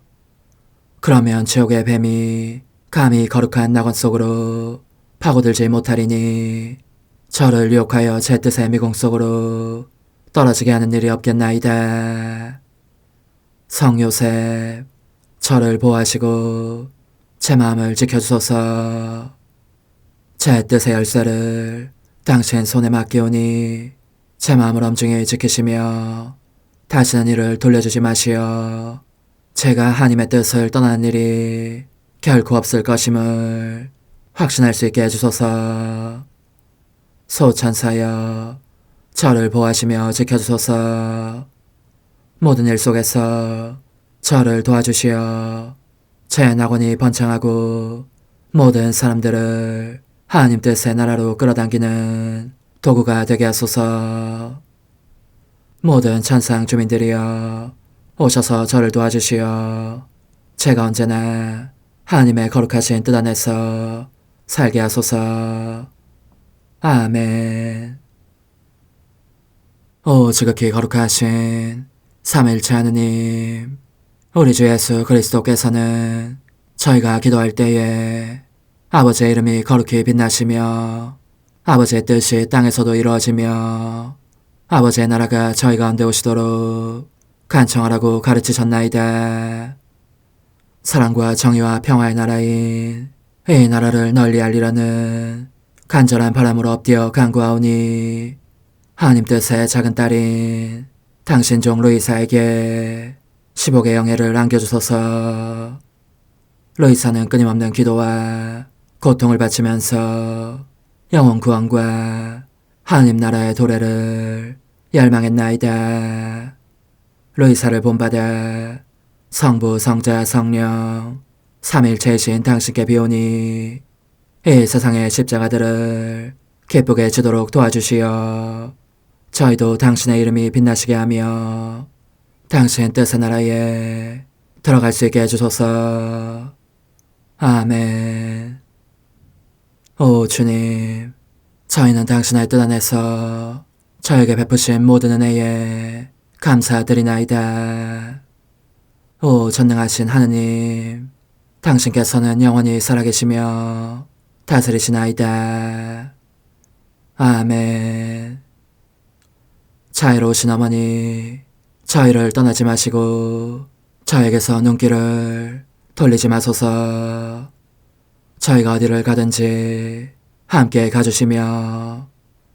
그러면 지옥의 뱀이 감히 거룩한 낙원 속으로 파고들지 못하리니 저를 유혹하여 제 뜻의 미궁 속으로 떨어지게 하는 일이 없겠나이다. 성요셉, 저를 보호하시고 제 마음을 지켜주소서. 제 뜻의 열쇠를 당신 손에 맡기오니 제 마음을 엄중히 지키시며 다시는 이를 돌려주지 마시어 제가 하나님의 뜻을 떠나는 일이 결코 없을 것임을 확신할 수 있게 해주소서. 소천사여, 저를 보호하시며 지켜주소서. 모든 일 속에서 저를 도와주시어 제 낙원이 번창하고 모든 사람들을 하나님 뜻의 나라로 끌어당기는 도구가 되게 하소서. 모든 천상 주민들이여, 오셔서 저를 도와주시어 제가 언제나 하나님의 거룩하신 뜻 안에서 살게 하소서. 아멘. 오 지극히 거룩하신 삼위일체 하느님, 우리 주 예수 그리스도께서는 저희가 기도할 때에 아버지의 이름이 거룩히 빛나시며 아버지의 뜻이 땅에서도 이루어지며 아버지의 나라가 저희 가운데 오시도록 간청하라고 가르치셨나이다. 사랑과 정의와 평화의 나라인 이 나라를 널리 알리라는 간절한 바람으로 엎드려 간구하오니 하나님 뜻의 작은 딸인 당신 종 루이사에게 10억의 영예를 안겨주소서. 루이사는 끊임없는 기도와 고통을 바치면서 영혼 구원과 하나님 나라의 도래를 열망했나이다. 루이사를 본받아 성부, 성자, 성령 삼위일체이신 당신께 비오니 이 세상의 십자가들을 기쁘게 지도록 도와주시어 저희도 당신의 이름이 빛나시게 하며 당신 뜻의 나라에 들어갈 수 있게 해주소서. 아멘. 오 주님, 저희는 당신의 뜻 안에서 저에게 베푸신 모든 은혜에 감사드리나이다. 오 전능하신 하느님, 당신께서는 영원히 살아계시며 다스리시나이다. 아멘. 자애로우신 어머니, 저희를 떠나지 마시고 저에게서 눈길을 돌리지 마소서. 저희가 어디를 가든지 함께 가주시며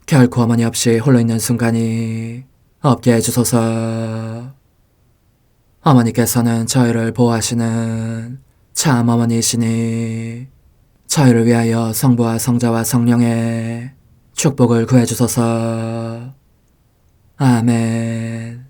결코 어머니 없이 홀로 있는 순간이 없게 해주소서. 어머니께서는 저희를 보호하시는 참 어머니이시니 저희를 위하여 성부와 성자와 성령의 축복을 구해주소서. 아멘.